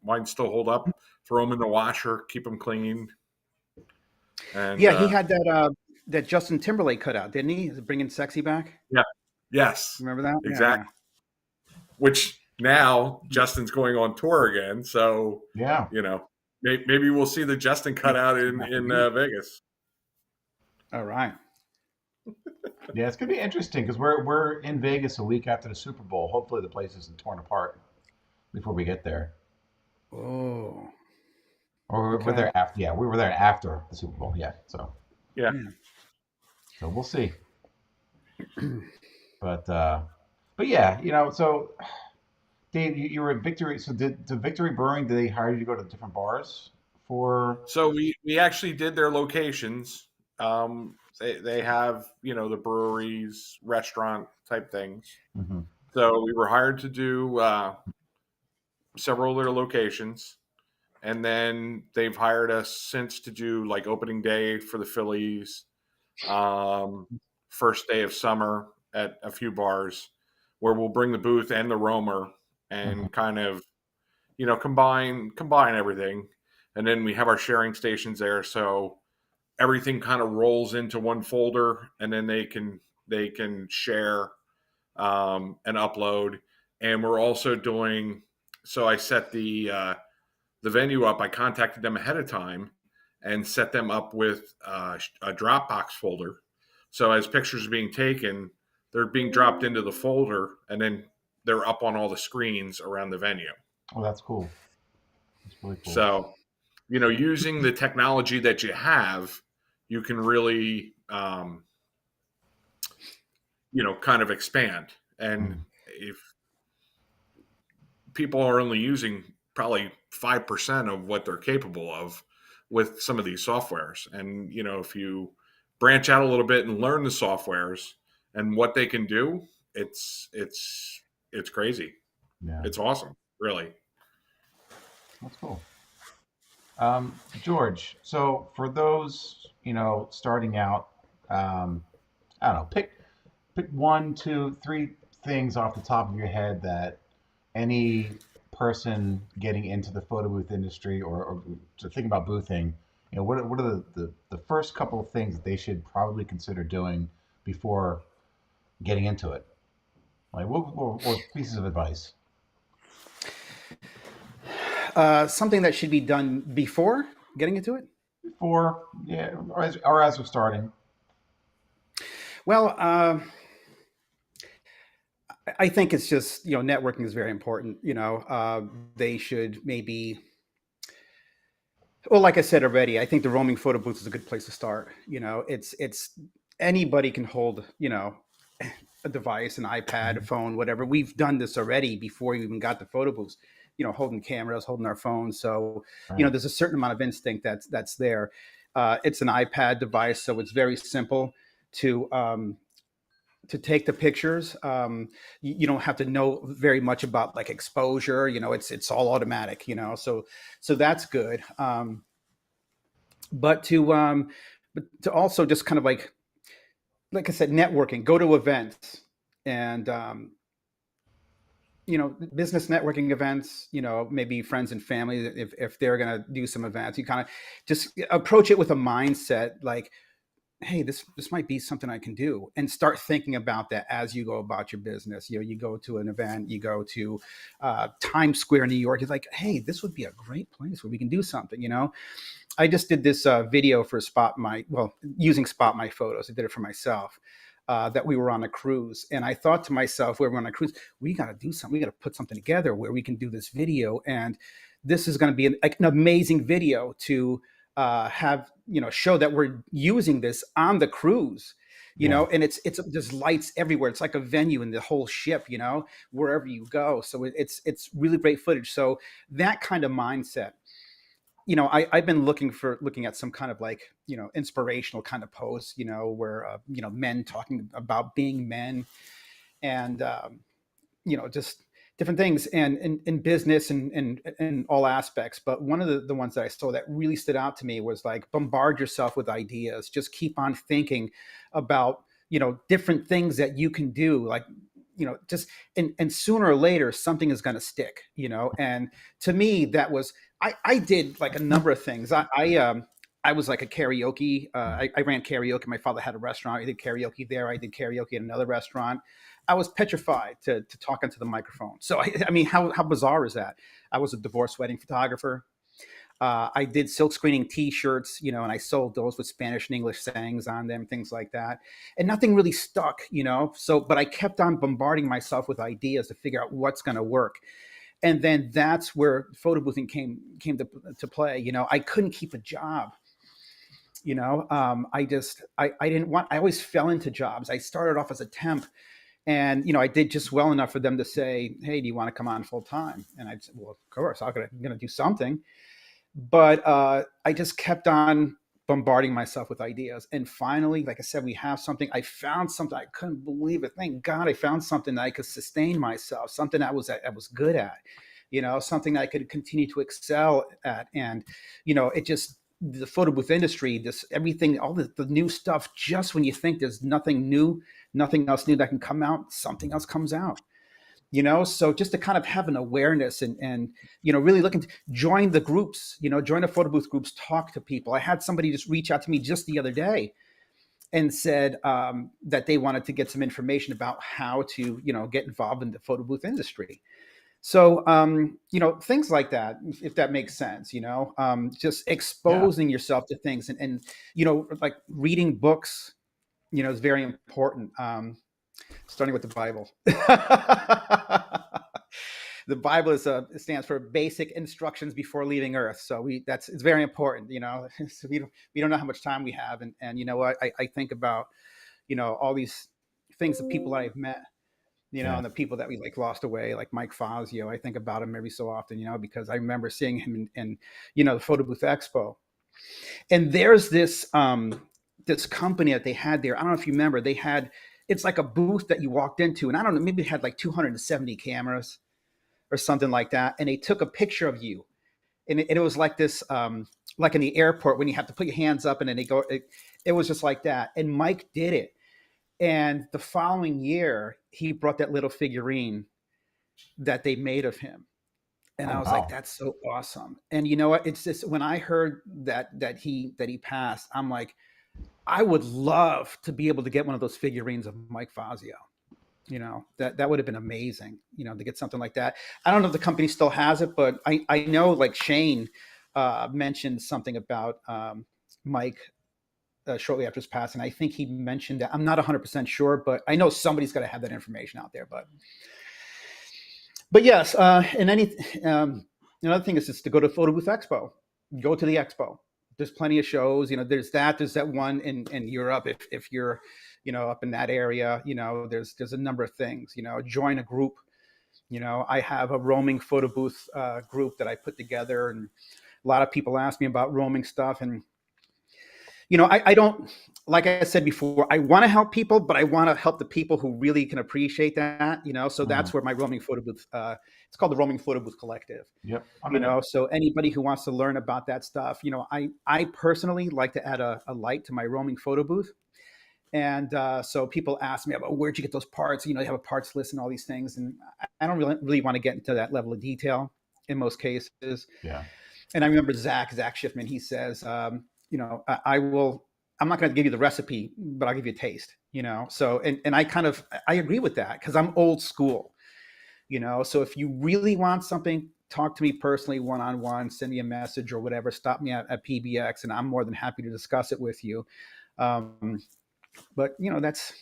mine still hold up. Throw them in the washer, keep them clean. And Yeah, he had that Justin Timberlake cutout, didn't he? Bringing sexy back. Yeah, Yes, Remember that? Yeah. exactly. Which now Justin's going on tour again, so Yeah. you know maybe we'll see the Justin cutout in Vegas. All right. Yeah, it's gonna be interesting because we're in Vegas a week after the Super Bowl. Hopefully, the place isn't torn apart before we get there. Oh, Or we're okay. there after. Yeah, we were there after the Super Bowl. Yeah, Yeah. Yeah. so we'll see. But uh, but yeah, so Dave, you were at Victory. So did Victory Brewing? Did they hire you to go to different bars for? So we actually did their locations. They have the breweries, restaurant type things. Hmm. So we were hired to do several of their locations, and then they've hired us since to do like opening day for the Phillies, um, first day of summer at a few bars, where we'll bring the booth and the roamer Hmm. and kind of combine everything, and then we have our sharing stations there, so everything kind of rolls into one folder, and then they can share and upload. And we're also doing so. I set the venue up. I contacted them ahead of time and set them up with a Dropbox folder. So as pictures are being taken, they're being dropped into the folder, and then they're up on all the screens around the venue. Oh, that's cool. That's really cool. So using the technology that you have, you can really kind of expand. And Mm. if people are only using probably 5% of what they're capable of with some of these softwares, and if you branch out a little bit and learn the softwares and what they can do, it's crazy. Yeah, It's awesome, really. that's cool. George, so for those starting out, I don't know, pick one, two, three things off the top of your head that any person getting into the photo booth industry or to think about boothing, what are the first couple of things that they should probably consider doing before getting into it? Like, or pieces of advice? Something that should be done before getting into it. Before, yeah, or as we're starting. Well, I think it's just networking is very important. They should maybe. Well, like I said already, I think the roaming photo booth is a good place to start. It's anybody can hold a device, an iPad, a Mhm. phone, whatever. We've done this already before we even got the photo booths. Holding cameras, holding our phones. So Right. there's a certain amount of instinct that's there. It's an iPad device, so it's very simple to to take the pictures. You don't have to know very much about like exposure. It's all automatic. So that's good. But to also just kind of like I said, networking, go to events and business networking events. Maybe friends and family if they're gonna do some events. You kind of just approach it with a mindset like, hey, this might be something I can do, and start thinking about that as you go about your business. You go to an event, you go to Times Square, New York. It's like, hey, this would be a great place where we can do something. I just did this video for using Spot My Photos. I did it for myself. That we were on a cruise, and I thought to myself, we were on a cruise, we got to do something. We got to put something together where we can do this video, and this is going to be an amazing video to have show that we're using this on the cruise. Yeah. And it's just lights everywhere. It's like a venue in the whole ship. Wherever you go. So it's really great footage. So that kind of mindset. I've been looking at some kind of like inspirational kind of posts, where men talking about being men, and just different things, and in business and all aspects. But one of the ones that I saw that really stood out to me was like, bombard yourself with ideas. Just keep on thinking about different things that you can do, like just and sooner or later something is going to stick. And to me that was, I did like a number of things. I I was like a karaoke. I ran karaoke. My father had a restaurant. I did karaoke there. I did karaoke at another restaurant. I was petrified to talk into the microphone. So, I mean, how bizarre is that? I was a divorce wedding photographer. I did silk screening T-shirts, and I sold those with Spanish and English sayings on them, things like that. And nothing really stuck. So, but I kept on bombarding myself with ideas to figure out what's going to work. And then that's where photo boothing came to play. I couldn't keep a job. I didn't want. I always fell into jobs. I started off as a temp, and I did just well enough for them to say, "Hey, do you want to come on full time?" And I said, "Well, of course, I'm gonna do something." But I just kept on bombarding myself with ideas, and finally, like I said, we have something. I found something. I couldn't believe it. Thank God, I found something that I could sustain myself. Something I was good at. Something that I could continue to excel at, and it just the photo booth industry, this everything, all the new stuff. Just when you think there's nothing new, nothing else new that can come out, something else comes out. So just to kind of have an awareness and really looking to join the groups, join the photo booth groups, talk to people. I had somebody just reach out to me just the other day and said that they wanted to get some information about how to get involved in the photo booth industry. So things like that, if that makes sense. Just exposing yourself to things, and like reading books is very important. Starting with the Bible. The Bible stands for basic instructions before leaving Earth. So it's very important. So we don't know how much time we have, and I think about all these things, the people that I've met, and the people that we lost away, like Mike Fazio. I think about him every so often, because I remember seeing him in the Photo Booth Expo, and there's this company that they had there. I don't know if you remember. It's like a booth that you walked into, and I don't know, maybe it had like 270 cameras or something like that. And they took a picture of you. And it was like this, like in the airport when you have to put your hands up and then they go, it was just like that. And Mike did it. And the following year, he brought that little figurine that they made of him. And I was like, that's so awesome. And you know what? It's just, when I heard that he passed, I'm like, I would love to be able to get one of those figurines of Mike Fazio. That would have been amazing, to get something like that. I don't know if the company still has it, but I know like Shane mentioned something about Mike shortly after his passing. I think he mentioned that. I'm not 100% sure, but I know somebody's got to have that information out there. But yes, and another thing is just to go to Photo Booth Expo. Go to the expo. There's plenty of shows. There's that one in Europe. If you're, up in that area, there's a number of things. Join a group. I have a roaming photo booth group that I put together, and a lot of people ask me about roaming stuff, and I don't, like I said before, I want to help people, but I want to help the people who really can appreciate that. So that's where my roaming photo booth. It's called the Roaming Photo Booth Collective. Yep. So anybody who wants to learn about that stuff, I personally like to add a light to my roaming photo booth. And so people ask me about, where'd you get those parts? They have a parts list and all these things. And I don't really want to get into that level of detail in most cases. Yeah. And I remember Zach Schiffman, he says, I'm not going to give you the recipe, but I'll give you a taste, So, and I agree with that, because I'm old school. So if you really want something, talk to me personally, one-on-one, send me a message or whatever, stop me at PBX, and I'm more than happy to discuss it with you. But that's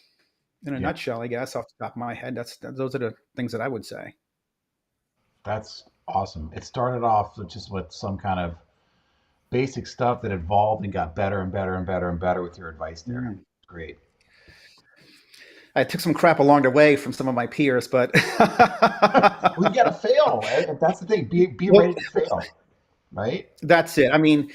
in a nutshell, I guess, off the top of my head. Those are the things that I would say. That's awesome. It started off with some kind of basic stuff that evolved and got better and better and better and better with your advice there. Mm. Great. I took some crap along the way from some of my peers, but we got to fail. That's the thing. Be ready to fail, right? That's it. I mean,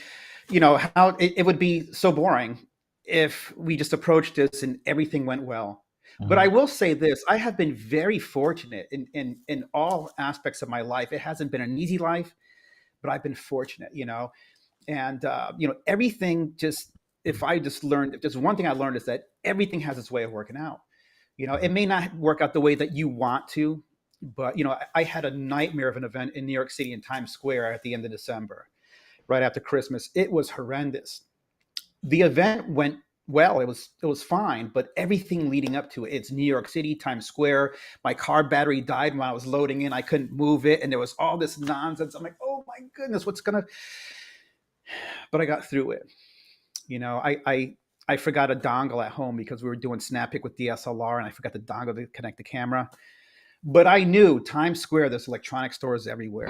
how it would be so boring if we just approached this and everything went well. Mm-hmm. But I will say this: I have been very fortunate in all aspects of my life. It hasn't been an easy life, but I've been fortunate, and everything just. If there's one thing I learned, is that everything has its way of working out. It may not work out the way that you want to, but, I had a nightmare of an event in New York City in Times Square at the end of December, right after Christmas. It was horrendous. The event went well. It was fine, but everything leading up to it, it's New York City, Times Square. My car battery died when I was loading in. I couldn't move it, and there was all this nonsense. I'm like, oh my goodness, what's gonna? But I got through it. I forgot a dongle at home because we were doing snap pick with DSLR, and I forgot the dongle to connect the camera. But I knew Times Square, there's electronic stores everywhere.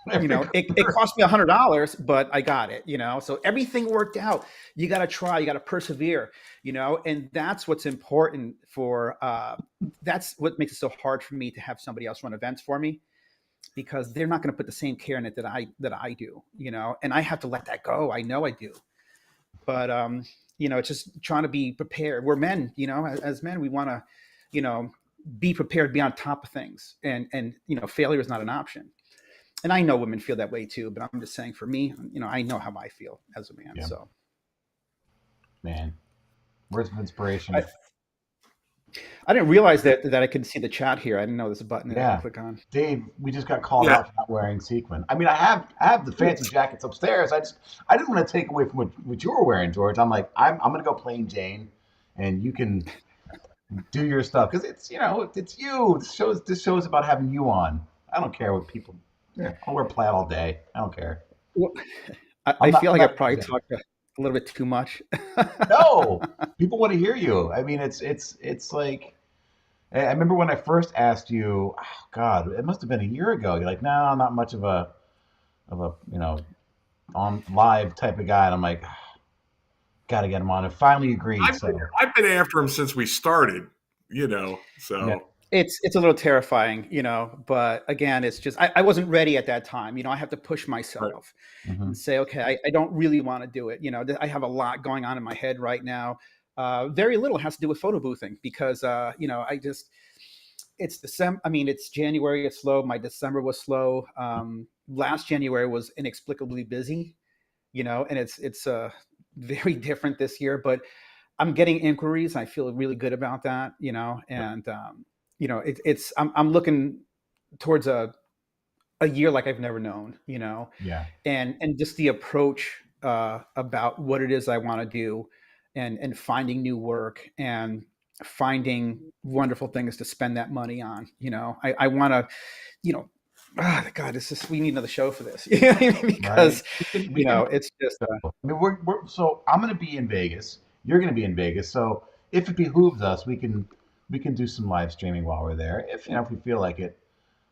It cost me $100, but I got it, so everything worked out. You got to try, you got to persevere, and that's what's important that's what makes it so hard for me to have somebody else run events for me, because they're not going to put the same care in it that I do, and I have to let that go. I know I do, but it's just trying to be prepared. We're men, as men, we want to, be prepared, be on top of things, and failure is not an option. And I know women feel that way too, but I'm just saying, for me, I know how I feel as a man. Yeah. So, Man, words of inspiration. I didn't realize that I could see the chat here. I didn't know there's a button that I Yeah, can click on. Dave, we just got called Yeah. out for not wearing sequin. I mean, I have the fancy jackets upstairs. I didn't want to take away from what you were wearing, George. I'm like, I'm gonna go plain Jane, and you can do your stuff because it's you. This show is about having you on. I don't care what people. Yeah, I'll wear plaid all day. I don't care. Well, I'm I not. feel I'm like I not. probably talked a little bit too much. No, people want to hear you. I mean, it's like I remember when I first asked you. Oh God, it must have been a year ago. You're like, no, I'm not much of a on live type of guy, and I'm like, got to get him on. And finally agreed. I've been, So I've been after him since we started, yeah, so It's a little terrifying, but again, it's just I wasn't ready at that time. I have to push right. myself hmm and say, okay, I don't really want to do it. I have a lot going on in my head right now. Very little has to do with photo boothing because, it's December. I mean, it's January. It's slow. My December was slow. Last January was inexplicably busy, and it's very different this year. But I'm getting inquiries. And I feel really good about that, and I'm looking towards a year like I've never known, yeah, and just the approach about what it is I want to do, and finding new work and finding wonderful things to spend that money on. I want to, you know, God, this is we need another show for this. You know what I mean? right. Because We can. it's just I mean, so I'm going to be in Vegas. You're going to be in Vegas. So if it behooves us, we can do some live streaming while we're there. If we feel like it.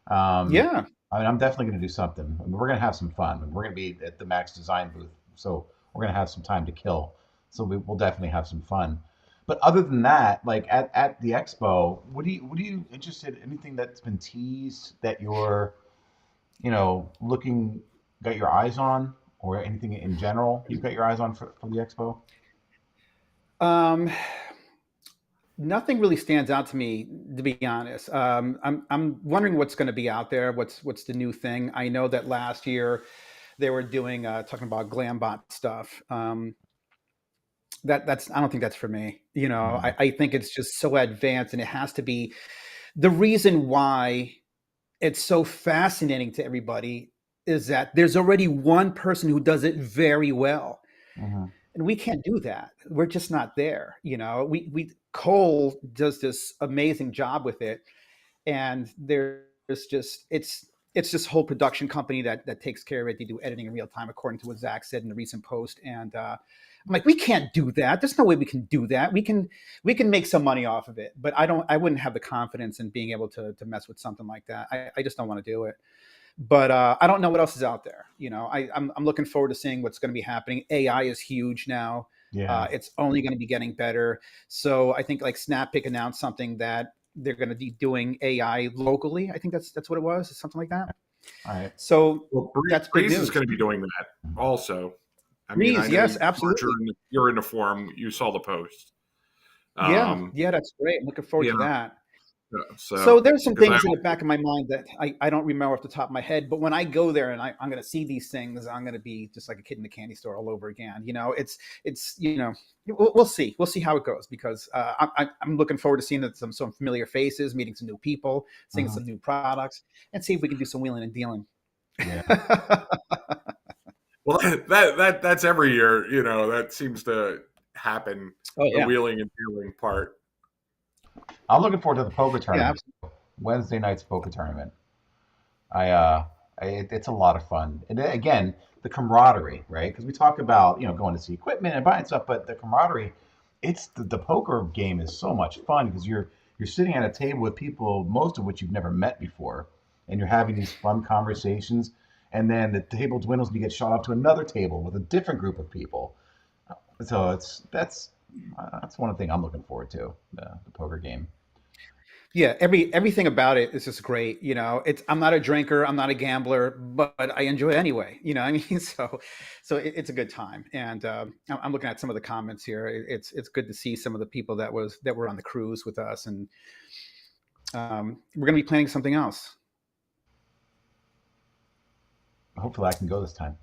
Um, yeah. I mean, I'm definitely going to do something. I mean, we're going to have some fun. We're going to be at the Max Design booth, so we're going to have some time to kill. So we'll definitely have some fun. But other than that, like at the expo, what are you interested? Anything that's been teased that you're looking got your eyes on, or anything in general you've got your eyes on for the expo? Um, Nothing really stands out to me, to be honest. I'm wondering what's going to be out there. What's the new thing? I know that last year they were doing talking about glambot stuff. That's I don't think that's for me. Mhm. I think it's just so advanced, and it has to be the reason why it's so fascinating to everybody is that there's already one person who does it very well, Mhm. and we can't do that. We're just not there. We Cole does this amazing job with it, and there's just it's this whole production company that takes care of it. They do editing in real time, according to what Zach said in the recent post. And I'm like, we can't do that. There's no way we can do that. We can make some money off of it, but I wouldn't have the confidence in being able to mess with something like that. I just don't want to do it. But I don't know what else is out there. I'm looking forward to seeing what's going to be happening. AI is huge now. Yeah. It's only going to be getting better. So I think like Snappic announced something that they're going to be doing AI locally. I think that's what it was, something like that. All right. So Well, that's big Breeze is news. going to be doing that also. I mean, I Breeze, know yes, George, absolutely. you're in the forum. You saw the post. Yeah, Um, yeah, that's great. I'm looking forward yeah. to that. So So there's some because I things in the back of my mind that I don't remember off the top of my head, but when I go there and I'm going to see these things, I'm going to be just like a kid in the candy store all over again. We'll see. We'll see how it goes because I'm looking forward to seeing some familiar faces, meeting some new people, seeing Mhm. some new products, and see if we can do some wheeling and dealing. Yeah. Well, that's every year. That seems to happen. Oh The yeah, wheeling and dealing part. I'm looking forward to the poker yeah, tournament. Wednesday night's poker tournament. It's a lot of fun. And then, again, the camaraderie, right? Because we talk about going to see equipment and buying stuff, but the camaraderie, it's the poker game is so much fun because you're sitting at a table with people, most of which you've never met before, and you're having these fun conversations. And then the table dwindles and you get shot off to another table with a different group of people. So that's one thing I'm looking forward to, the poker game. yeah. Everything about it is just great. It's I'm not a drinker, I'm not a gambler, but I enjoy it anyway. What I mean, so it's a good time. And I'm looking at some of the comments here. It's good to see some of the people that were on the cruise with us, and we're going to be planning something else. Hopefully, I can go this time.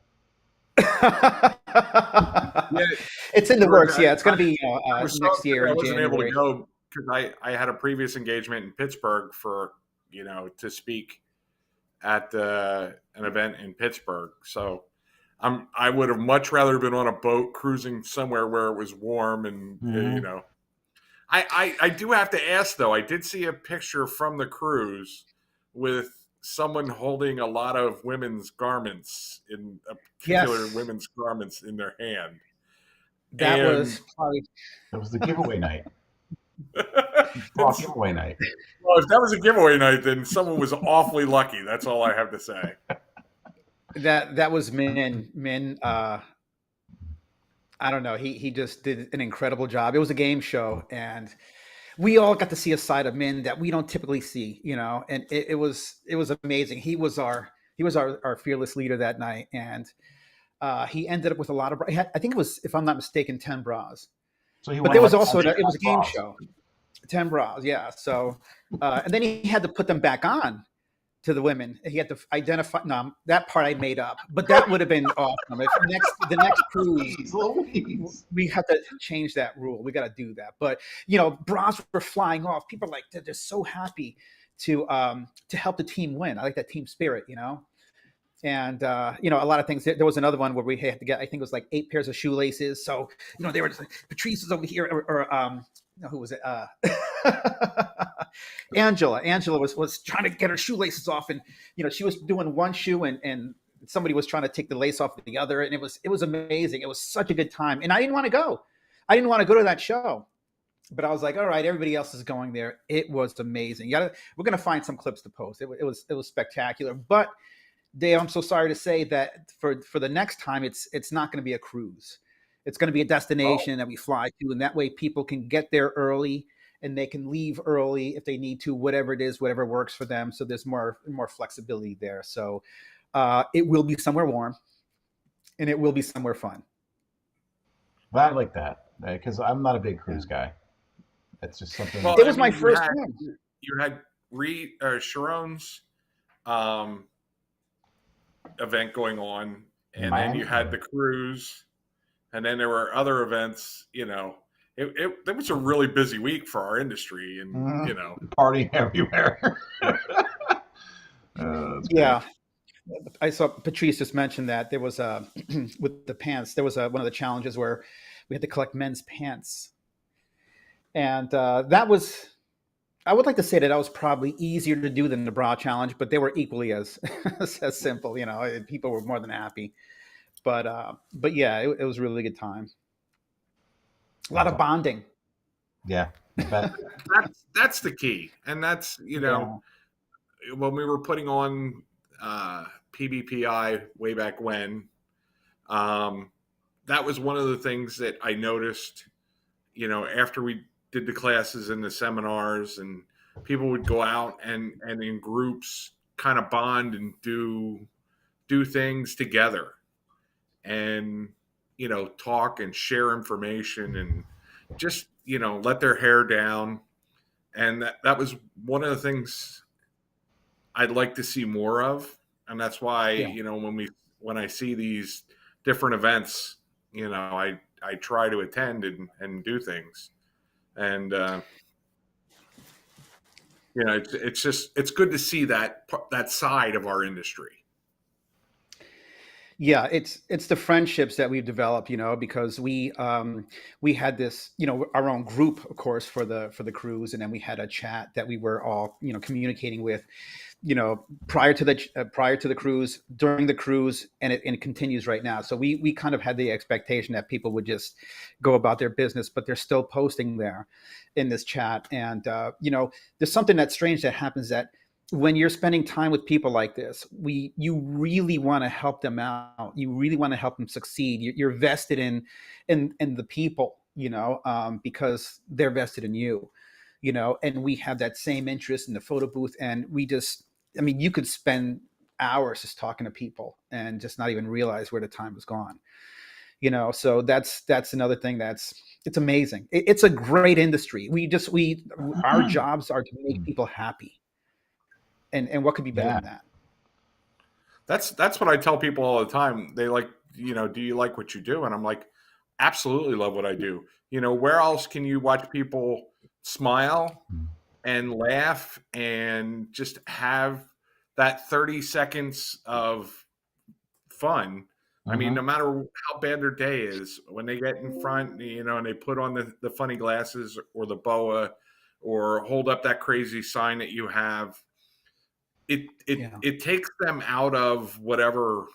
Yeah, It's in the George, works. Yeah, it's going to be I was so next upset year I in wasn't able to January. go because I had a previous engagement in Pittsburgh for to speak at an event in Pittsburgh. So I would have much rather been on a boat cruising somewhere where it was warm and Hmm. I do have to ask though. I did see a picture from the cruise with someone holding a lot of women's garments in a particular Yes, women's garments in their hand. that And was probably It was the giveaway night, bra it's, giveaway night. well, if that was a giveaway night, then someone was awfully lucky. That's all I have to say. that was Min. Min, I don't know. He just did an incredible job. It was a game show, and we all got to see a side of Min that we don't typically see. And it was amazing. He was our fearless leader that night, and he ended up with a lot of. I think it was, if I'm not mistaken, 10 bras. So he But won there was like also all it was a game bras. show. 10 bras, yeah. So, and then he had to put them back on to the women. He had to identify. No, that part I made up, but that would have been awesome. If the next cruise, Jeez Louise. we have to change that rule. We got to do that. But bras were flying off. People are like they're just so happy to help the team win. I like that team spirit. And a lot of things. There was another one where we had to get, I think it was like 8 pairs of shoelaces. So they were just like, Patrice was over here, or who was it? Angela was trying to get her shoelaces off, and she was doing one shoe, and somebody was trying to take the lace off of the other, and it was amazing. It was such a good time, and I didn't want to go. I didn't want to go to that show, but I was like, all right, everybody else is going there. It was amazing. We're gonna find some clips to post. It was spectacular, but Dave, I'm so sorry to say that for the next time, it's not going to be a cruise. It's going to be a Oh, destination that we fly to, and that way people can get there early and they can leave early if they need to, whatever it is, whatever works for them. So there's more flexibility there. So it will be somewhere warm and it will be somewhere fun. but I like that because I'm not a big Yeah. cruise guy. It's just something. Well, It I was my mean, first one. you had Sharon's um, event going on, In and then you Miami. had the cruise, and then there were other events. It was a really busy week for our industry, and Partying everywhere. That's great. Yeah, I saw Patrice just mentioned that there was with the pants. There was one of the challenges where we had to collect men's pants, and that was. I would like to say that was probably easier to do than the bra challenge, but they were equally as as simple. People were more than happy. But yeah, it was a really good time. A lot That's of all. bonding. Yeah, I bet. that's the key, and that's Yeah, when we were putting on PBPI way back when. Um, that was one of the things that I noticed. After we did the classes and the seminars, and people would go out and in groups kind of bond and do things together, and talk and share information and just let their hair down. And that was one of the things I'd like to see more of. And that's why yeah, when I see these different events, I try to attend and do things. And it's good to see that side of our industry. Yeah, it's the friendships that we've developed, because we had this, our own group, of course, for the cruise, and then we had a chat that we were all, communicating with, prior to the cruise, during the cruise, and it continues right now. So we kind of had the expectation that people would just go about their business, but they're still posting there in this chat. And there's something that's strange that happens, that when you're spending time with people like this, you really want to help them out. You really want to help them succeed. You're vested in the people, because they're vested in you, and we have that same interest in the photo booth. And we just, I mean, you could spend hours just talking to people and just not even realize where the time was gone. So that's another thing, it's amazing. It's a great industry. We our jobs are to make people happy, and what could be better Yeah. than that? That's what I tell people all the time. They like, do you like what you do? And I'm like, absolutely love what I do. Where else can you watch people smile and laugh and just have that 30 seconds of fun? I mean, Mm-hmm. no matter how bad their day is, when they get in front, and they put on the funny glasses or the boa or hold up that crazy sign that you have, it it Yeah. it takes them out of whatever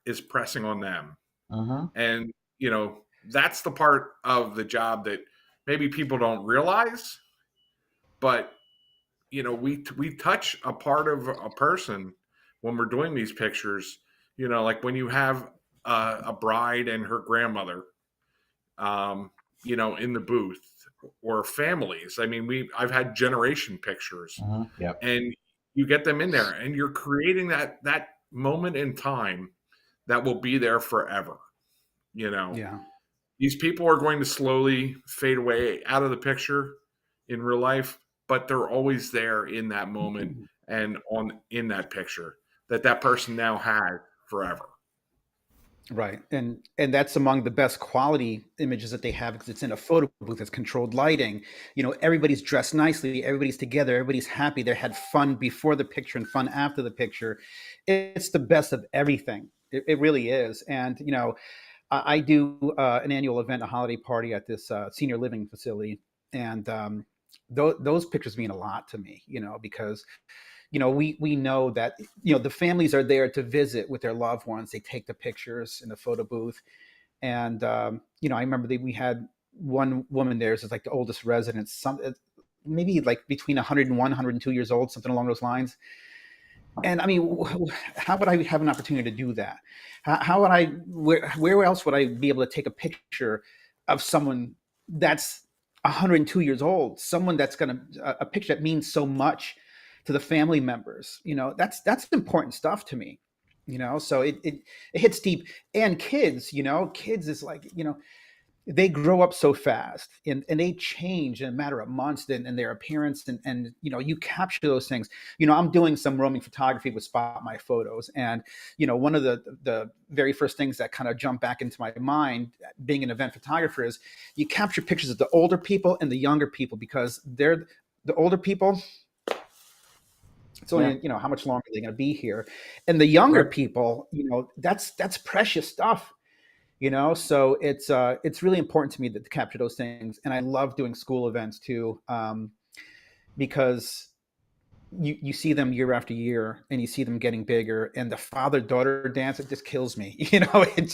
is pressing on them. Mm-hmm. And that's the part of the job that maybe people don't realize, but we touch a part of a person when we're doing these pictures. Like when you have a bride and her grandmother, um, in the booth, or families. I mean, I've had generation pictures, Mm-hmm. Yep. and you get them in there, and you're creating that moment in time that will be there forever. You know, Yeah. these people are going to slowly fade away out of the picture in real life, but they're always there in that moment and on in that picture that person now had forever. Right. And that's among the best quality images that they have, because it's in a photo booth, it's controlled lighting. Everybody's dressed nicely, everybody's together, everybody's happy. They had fun before the picture and fun after the picture. It's the best of everything. It really is. And I do an annual event, a holiday party at this senior living facility, and those pictures mean a lot to me. Because we know that the families are there to visit with their loved ones. They take the pictures in the photo booth, and I remember that we had one woman there. It's like the oldest resident, maybe like between 101, 102 years old, something along those lines. And I mean, how would I have an opportunity to do that? How would I? Where else would I be able to take a picture of someone that's 102 years old? Someone that's going to a picture that means so much to the family members. That's important stuff to me. So it hits deep. And kids, kids is like, they grow up so fast, and they change in a matter of months in their appearance, and you capture those things. I'm doing some roaming photography with Spot My Photos, and one of the very first things that kind of jump back into my mind, being an event photographer, is you capture pictures of the older people and the younger people, because they're the older people. It's Yeah. only, how much longer are they going to be here, and the younger Right. people, that's precious stuff. So it's really important to me to capture those things. And I love doing school events too, because you see them year after year, and you see them getting bigger, and the father daughter dance, it just kills me. It's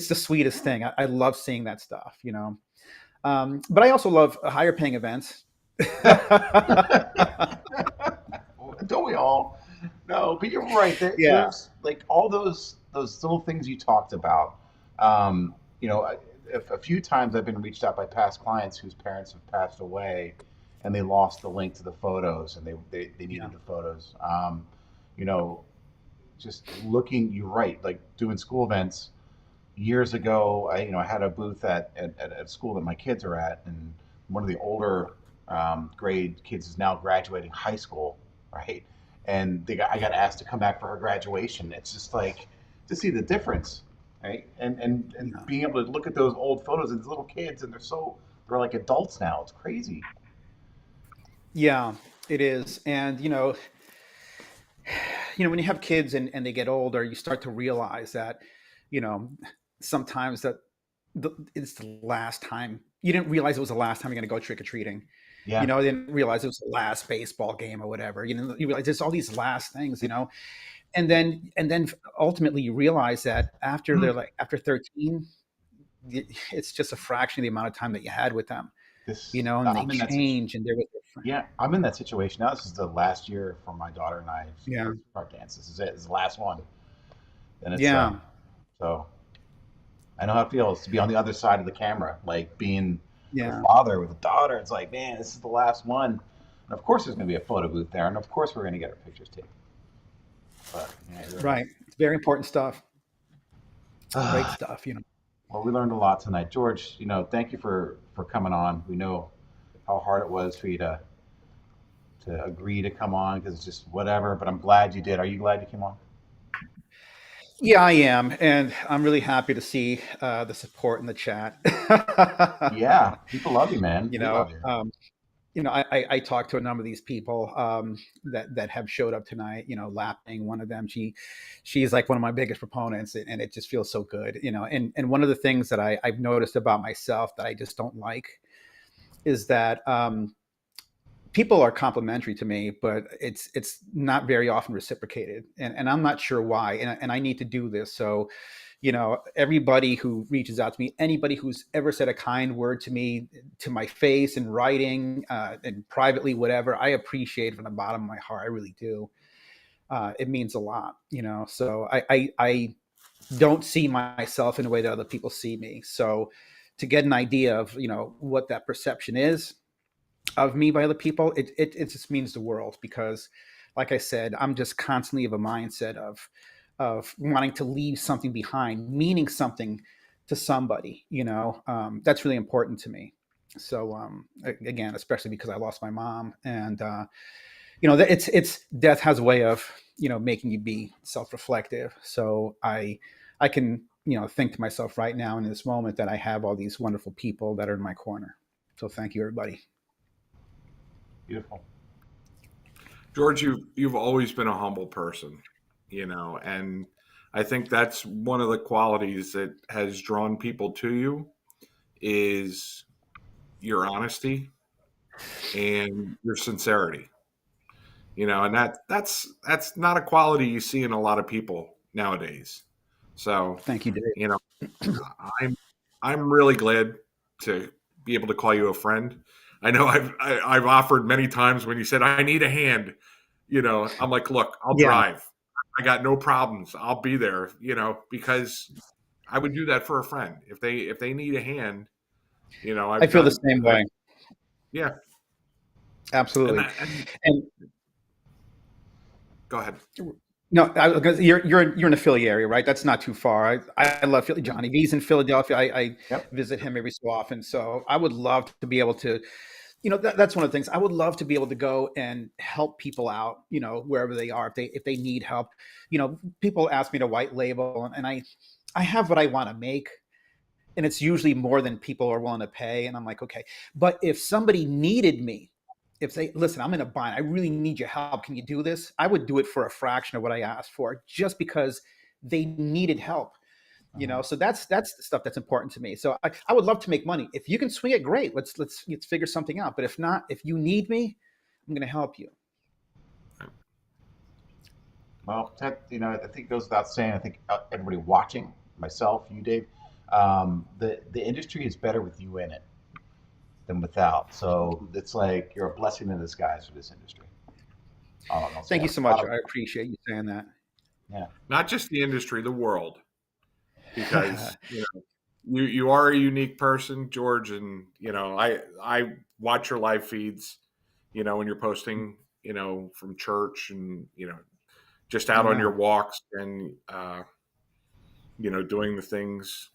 the sweetest thing. I love seeing that stuff. But I also love higher paying events. Don't we all? No, but you're right. Yeah. There's like all those little things you talked about. Um, a few times I've been reached out by past clients whose parents have passed away, and they lost the link to the photos, and they Yeah. needed the photos. You know, just looking. You're right. Like doing school events years ago, I had a booth at a school that my kids are at, and one of the older grade kids is now graduating high school, right? And I got asked to come back for her graduation. It's just like to see the difference, right? And Yeah. being able to look at those old photos of these little kids, and they're like adults now. It's crazy. Yeah, it is. And when you have kids and they get older, you start to realize that, you know, sometimes that it's the last time. You didn't realize it was the last time you're going to go trick or treating. Yeah. You didn't realize it was the last baseball game or whatever. You realize there's all these last things, and then ultimately you realize that after 13, it's just a fraction of the amount of time that you had with them, and they I'm in that situation. change and they're with their friends. Yeah, I'm in that situation now. This is the last year for my daughter and I. Yeah. Our dance. This is it. This is the last one. And it's Yeah. so I know how it feels to be on the other side of the camera, like being the Yeah. father with a daughter. It's like, man, this is the last one. And of course, there's going to be a photo booth there, and of course, we're going to get our pictures taken. But yeah, Right. It's very important stuff. Great stuff. well, we learned a lot tonight, George. Thank you for coming on. We know how hard it was for you to agree to come on because it's just whatever. But I'm glad you did. Are you glad you came on? Yeah, I am, and I'm really happy to see the support in the chat. Yeah, people love you, man. you We know, love you. um, I talked to a number of these people that have showed up tonight. Lapping, one of them, she's like one of my biggest proponents, and it just feels so good. And one of the things that I've noticed about myself that I just don't like is that people are complimentary to me, but it's not very often reciprocated, and I'm not sure why. And I need to do this. So, everybody who reaches out to me, anybody who's ever said a kind word to me, to my face, in writing, and privately, whatever, I appreciate from the bottom of my heart. I really do. It means a lot. So I don't see myself in the way that other people see me. So to get an idea of what that perception is of me by other people, it just means the world, because like I said, I'm just constantly of a mindset of wanting to leave something behind, meaning something to somebody. That's really important to me. So again, especially because I lost my mom, and it's death has a way of making you be self-reflective. So I can think to myself right now in this moment that I have all these wonderful people that are in my corner. So thank you, everybody. Beautiful. George, you've always been a humble person, and I think that's one of the qualities that has drawn people to you is your honesty and your sincerity. And that's not a quality you see in a lot of people nowadays. So, Thank you, Dave. you know, I'm I'm really glad to be able to call you a friend. I know I've offered many times when you said I need a hand. I'm like, look, I'll Yeah, drive. I got no problems. I'll be there. Because I would do that for a friend if they need a hand. I I've feel the done. same way. Yeah, and Absolutely. that. And And go ahead. no, you're in the Philly area, right? That's not too far. I love Philly. Johnny V's in Philadelphia. I Yep. visit him every so often. So I would love to be able to, that's one of the things. I would love to be able to go and help people out, wherever they are, if they need help. People ask me to white label, and I have what I want to make, and it's usually more than people are willing to pay. And I'm like, okay, but if somebody needed me, if they listen, I'm in a bind, I really need your help, can you do this? I would do it for a fraction of what I asked for, just because they needed help. Uh-huh. So that's the stuff that's important to me. So I would love to make money. If you can swing it, great. Let's figure something out. But if not, if you need me, I'm going to help you. Well, Ted, I think it goes without saying. I think everybody watching, myself, you, Dave, the industry is better with you in it than without. So it's like you're a blessing in disguise for this industry. I'll say Thank you that. so A lot much. of, I appreciate you saying that. yeah. Not just the industry, the world, because you are a unique person, George, and I watch your live feeds, when you're posting, from church and just out on Yeah. your walks and doing the things,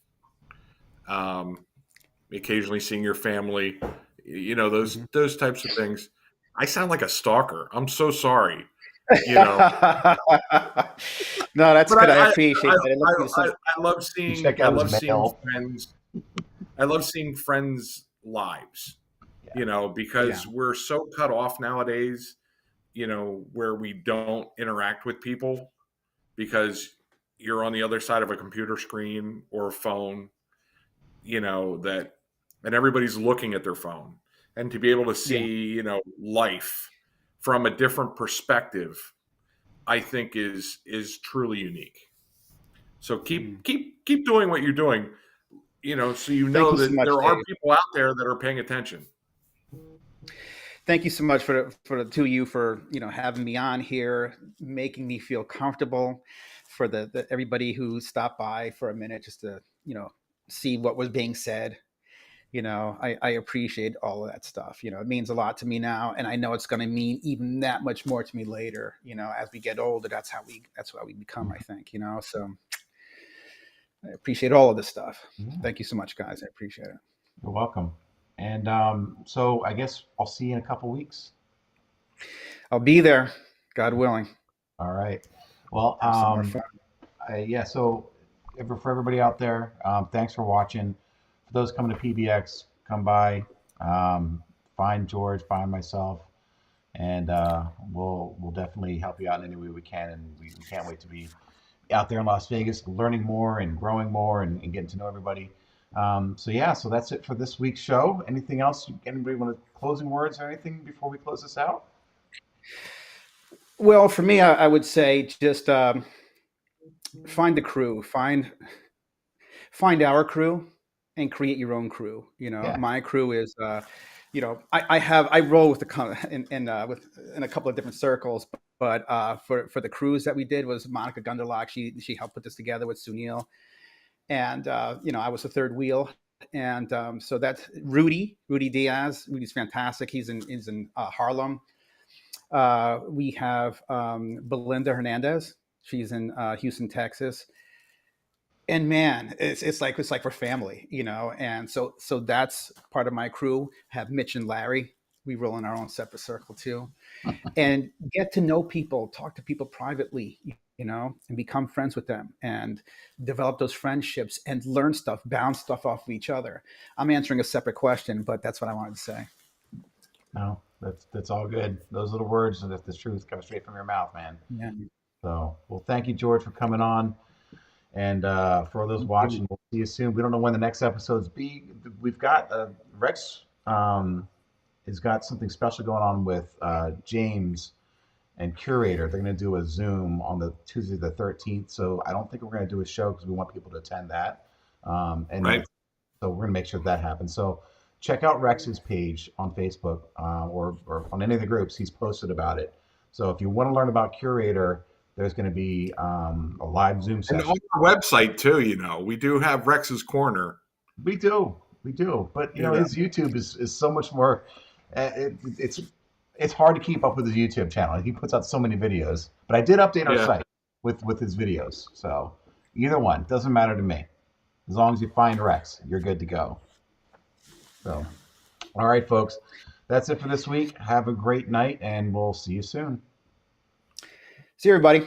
um, occasionally seeing your family, those Mhm. those types of things. I sound like a stalker. I'm so sorry, No, that's but good. I I appreciate that. It lets me to some. love You seeing check out his mail. friends. I love seeing friends' lives, Yeah. Yeah. because we're so cut off nowadays where we don't interact with people because you're on the other side of a computer screen or a phone, that, and everybody's looking at their phone. And to be able to Yeah. see, life from a different perspective, I think is truly unique. So keep doing what you're doing, so Thank you so that much, there are Dave. people out there that are paying attention. Thank you so much for the two of you for having me on here, making me feel comfortable. For the everybody who stopped by for a minute just to see what was being said. I appreciate all of that stuff. It means a lot to me now, and I know it's going to mean even that much more to me later. As we get older, that's how we become. I think. So I appreciate all of this stuff. Yeah, Thank you so much, guys. I appreciate it. you're welcome. And so I guess I'll see you in a couple weeks. I'll be there, God willing. All right. Well, Have some more fun. yeah. So for everybody out there, thanks for watching. For those coming to PBX, come by, um, find George, find myself, and we'll definitely help you out in any way we can. And we can't wait to be out there in Las Vegas, learning more and growing more and getting to know everybody. So yeah, so that's it for this week's show. Anything else? Anybody want to closing words or anything before we close this out? Well, for me, I would say just find the crew, find our crew, and create your own crew. Yeah. My crew is, I roll with in a couple of different circles, but for the cruise that we did was Monica Gunderlock. She helped put this together with Sunil, and I was the third wheel. And so that's Rudy Diaz. Rudy's fantastic. He's in Harlem. We have Belinda Hernandez. She's in Houston, Texas. And man, it's like we're family. And so that's part of my crew. Have Mitch and Larry. We roll in our own separate circle too, and get to know people, talk to people privately, and become friends with them, and develop those friendships, and learn stuff, bounce stuff off of each other. I'm answering a separate question, but that's what I wanted to say. No, that's all good. Those little words and that's the truth come straight from your mouth, man. Yeah. So, well, thank you, George, for coming on. And for all those watching, we'll see you soon. We don't know when the next episodes be. We've got Rex has got something special going on with James and Curator. They're going to do a Zoom on the Tuesday the 13th. So I don't think we're going to do a show because we want people to attend that. And Right. so we're going to make sure that happens. So check out Rex's page on Facebook or on any of the groups. He's posted about it. So if you want to learn about Curator, there's going to be a live Zoom And session. on our website too, we do have Rex's Corner. We do. But Yeah. his YouTube is so much more. It's hard to keep up with his YouTube channel. He puts out so many videos. But I did update our Yeah. site with his videos. So either one doesn't matter to me. As long as you find Rex, you're good to go. So, all right, folks, that's it for this week. Have a great night, and we'll see you soon. See you, everybody.